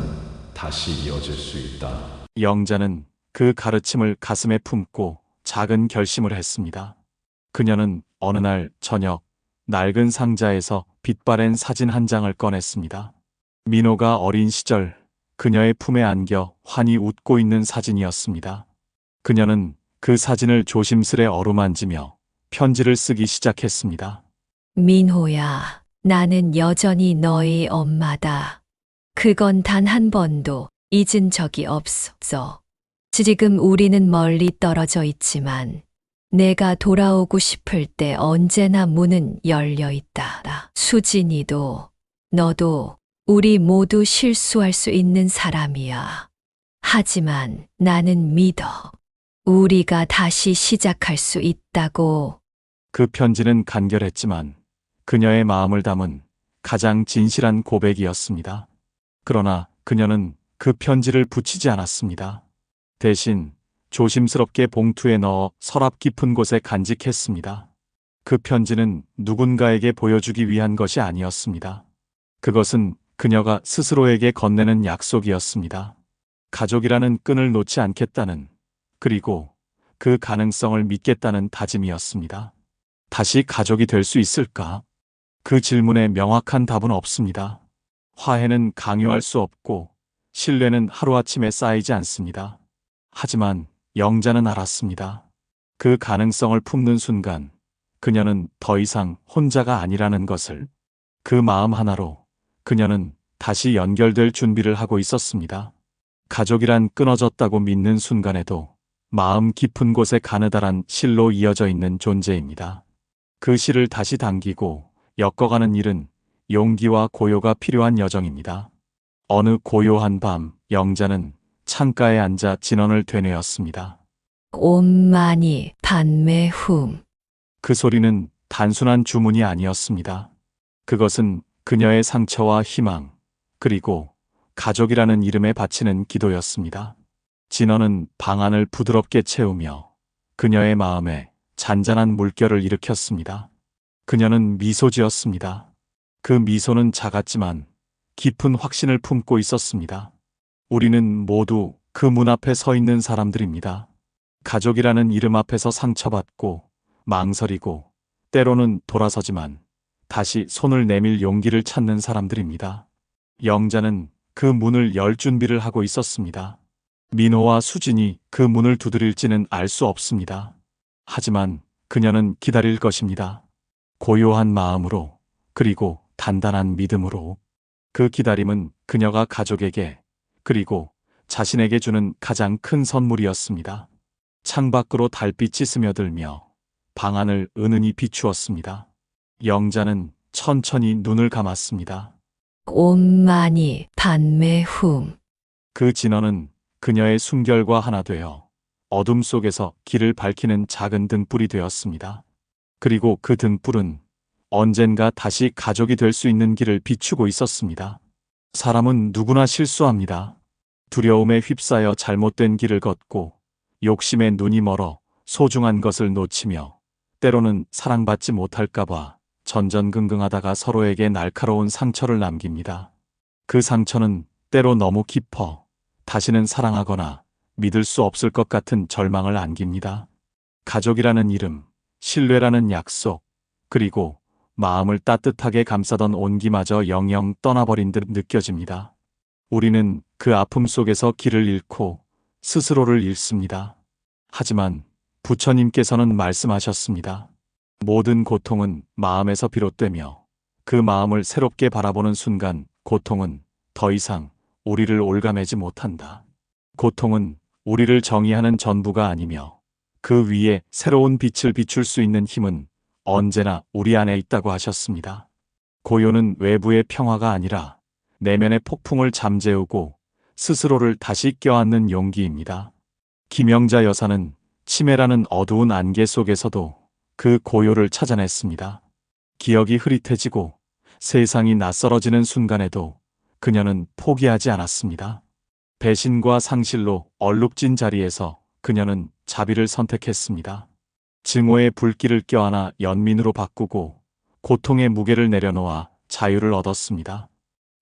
E: 다시 이어질 수 있다.
A: 영자는 그 가르침을 가슴에 품고 작은 결심을 했습니다. 그녀는 어느 날 저녁 낡은 상자에서 빛바랜 사진 한 장을 꺼냈습니다. 민호가 어린 시절 그녀의 품에 안겨 환히 웃고 있는 사진이었습니다. 그녀는 그 사진을 조심스레 어루만지며 편지를 쓰기 시작했습니다.
B: 민호야, 나는 여전히 너의 엄마다. 그건 단 한 번도 잊은 적이 없어. 지금 우리는 멀리 떨어져 있지만 내가 돌아오고 싶을 때 언제나 문은 열려 있다. 수진이도 너도 우리 모두 실수할 수 있는 사람이야. 하지만 나는 믿어. 우리가 다시 시작할 수 있다고.
A: 그 편지는 간결했지만 그녀의 마음을 담은 가장 진실한 고백이었습니다. 그러나 그녀는 그 편지를 붙이지 않았습니다. 대신 조심스럽게 봉투에 넣어 서랍 깊은 곳에 간직했습니다. 그 편지는 누군가에게 보여주기 위한 것이 아니었습니다. 그것은 그녀가 스스로에게 건네는 약속이었습니다. 가족이라는 끈을 놓지 않겠다는, 그리고 그 가능성을 믿겠다는 다짐이었습니다. 다시 가족이 될 수 있을까? 그 질문에 명확한 답은 없습니다. 화해는 강요할 수 없고 신뢰는 하루아침에 쌓이지 않습니다. 하지만 영자는 알았습니다. 그 가능성을 품는 순간 그녀는 더 이상 혼자가 아니라는 것을. 그 마음 하나로 그녀는 다시 연결될 준비를 하고 있었습니다. 가족이란 끊어졌다고 믿는 순간에도 마음 깊은 곳에 가느다란 실로 이어져 있는 존재입니다. 그 실을 다시 당기고 엮어가는 일은 용기와 고요가 필요한 여정입니다. 어느 고요한 밤, 영자는 창가에 앉아 진언을 되뇌었습니다.
B: 온만이 단매훔.
A: 그 소리는 단순한 주문이 아니었습니다. 그것은 그녀의 상처와 희망, 그리고 가족이라는 이름에 바치는 기도였습니다. 진언은 방안을 부드럽게 채우며 그녀의 마음에 잔잔한 물결을 일으켰습니다. 그녀는 미소 지었습니다. 그 미소는 작았지만 깊은 확신을 품고 있었습니다. 우리는 모두 그 문 앞에 서 있는 사람들입니다. 가족이라는 이름 앞에서 상처받고 망설이고 때로는 돌아서지만 다시 손을 내밀 용기를 찾는 사람들입니다. 영자는 그 문을 열 준비를 하고 있었습니다. 민호와 수진이 그 문을 두드릴지는 알 수 없습니다. 하지만 그녀는 기다릴 것입니다. 고요한 마음으로, 그리고 단단한 믿음으로. 그 기다림은 그녀가 가족에게, 그리고 자신에게 주는 가장 큰 선물이었습니다. 창밖으로 달빛이 스며들며 방안을 은은히 비추었습니다. 영자는 천천히 눈을 감았습니다.
B: 온만이 단매훔.
A: 그 진언은 그녀의 숨결과 하나 되어 어둠 속에서 길을 밝히는 작은 등불이 되었습니다. 그리고 그 등불은 언젠가 다시 가족이 될 수 있는 길을 비추고 있었습니다. 사람은 누구나 실수합니다. 두려움에 휩싸여 잘못된 길을 걷고 욕심에 눈이 멀어 소중한 것을 놓치며 때로는 사랑받지 못할까봐 전전긍긍하다가 서로에게 날카로운 상처를 남깁니다. 그 상처는 때로 너무 깊어 다시는 사랑하거나 믿을 수 없을 것 같은 절망을 안깁니다. 가족이라는 이름, 신뢰라는 약속, 그리고 마음을 따뜻하게 감싸던 온기마저 영영 떠나버린 듯 느껴집니다. 우리는 그 아픔 속에서 길을 잃고 스스로를 잃습니다. 하지만 부처님께서는 말씀하셨습니다. 모든 고통은 마음에서 비롯되며 그 마음을 새롭게 바라보는 순간 고통은 더 이상 우리를 올가매지 못한다. 고통은 우리를 정의하는 전부가 아니며 그 위에 새로운 빛을 비출 수 있는 힘은 언제나 우리 안에 있다고 하셨습니다. 고요는 외부의 평화가 아니라 내면의 폭풍을 잠재우고 스스로를 다시 껴안는 용기입니다. 김영자 여사는 치매라는 어두운 안개 속에서도 그 고요를 찾아냈습니다. 기억이 흐릿해지고 세상이 낯설어지는 순간에도 그녀는 포기하지 않았습니다. 배신과 상실로 얼룩진 자리에서 그녀는 자비를 선택했습니다. 증오의 불길을 껴안아 연민으로 바꾸고 고통의 무게를 내려놓아 자유를 얻었습니다.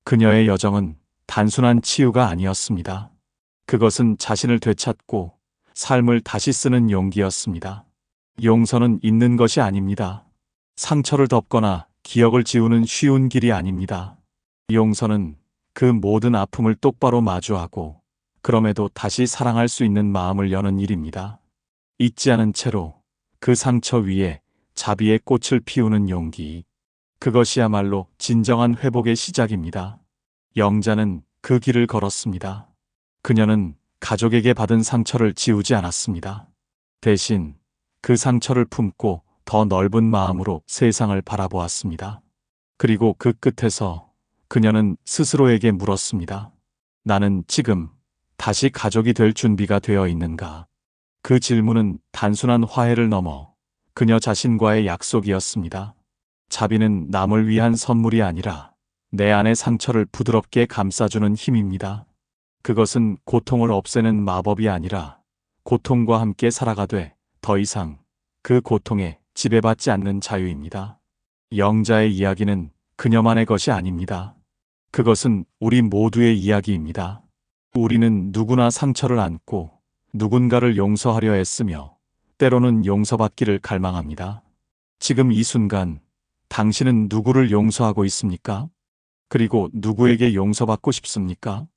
A: 그녀의 여정은 단순한 치유가 아니었습니다. 그것은 자신을 되찾고 삶을 다시 쓰는 용기였습니다. 용서는 있는 것이 아닙니다. 상처를 덮거나 기억을 지우는 쉬운 길이 아닙니다. 용서는 그 모든 아픔을 똑바로 마주하고 그럼에도 다시 사랑할 수 있는 마음을 여는 일입니다. 잊지 않은 채로 그 상처 위에 자비의 꽃을 피우는 용기. 그것이야말로 진정한 회복의 시작입니다. 영자는 그 길을 걸었습니다. 그녀는 가족에게 받은 상처를 지우지 않았습니다. 대신 그 상처를 품고 더 넓은 마음으로 세상을 바라보았습니다. 그리고 그 끝에서 그녀는 스스로에게 물었습니다. 나는 지금 다시 가족이 될 준비가 되어 있는가? 그 질문은 단순한 화해를 넘어 그녀 자신과의 약속이었습니다. 자비는 남을 위한 선물이 아니라 내 안의 상처를 부드럽게 감싸주는 힘입니다. 그것은 고통을 없애는 마법이 아니라 고통과 함께 살아가되 더 이상 그 고통에 지배받지 않는 자유입니다. 영자의 이야기는 그녀만의 것이 아닙니다. 그것은 우리 모두의 이야기입니다. 우리는 누구나 상처를 안고 누군가를 용서하려 애쓰며 때로는 용서받기를 갈망합니다. 지금 이 순간 당신은 누구를 용서하고 있습니까? 그리고 누구에게 용서받고 싶습니까?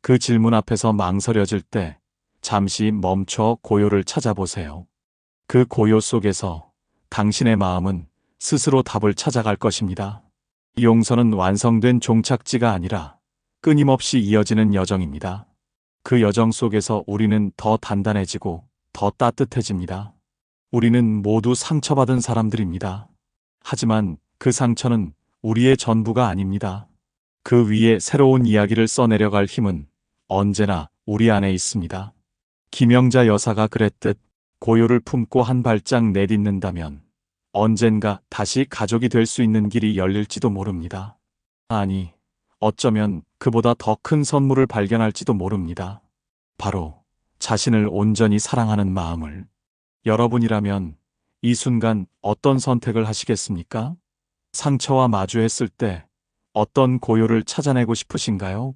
A: 그 질문 앞에서 망설여질 때 잠시 멈춰 고요를 찾아보세요. 그 고요 속에서 당신의 마음은 스스로 답을 찾아갈 것입니다. 용서는 완성된 종착지가 아니라 끊임없이 이어지는 여정입니다. 그 여정 속에서 우리는 더 단단해지고 더 따뜻해집니다. 우리는 모두 상처받은 사람들입니다. 하지만 그 상처는 우리의 전부가 아닙니다. 그 위에 새로운 이야기를 써내려갈 힘은 언제나 우리 안에 있습니다. 김영자 여사가 그랬듯 고요를 품고 한 발짝 내딛는다면 언젠가 다시 가족이 될 수 있는 길이 열릴지도 모릅니다. 아니, 어쩌면 그보다 더 큰 선물을 발견할지도 모릅니다. 바로 자신을 온전히 사랑하는 마음을. 여러분이라면 이 순간 어떤 선택을 하시겠습니까? 상처와 마주했을 때 어떤 고요를 찾아내고 싶으신가요?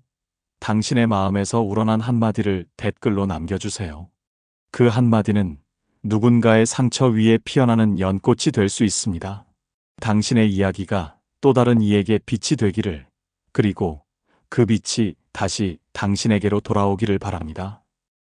A: 당신의 마음에서 우러난 한마디를 댓글로 남겨주세요. 그 한마디는 누군가의 상처 위에 피어나는 연꽃이 될 수 있습니다. 당신의 이야기가 또 다른 이에게 빛이 되기를, 그리고 그 빛이 다시 당신에게로 돌아오기를 바랍니다.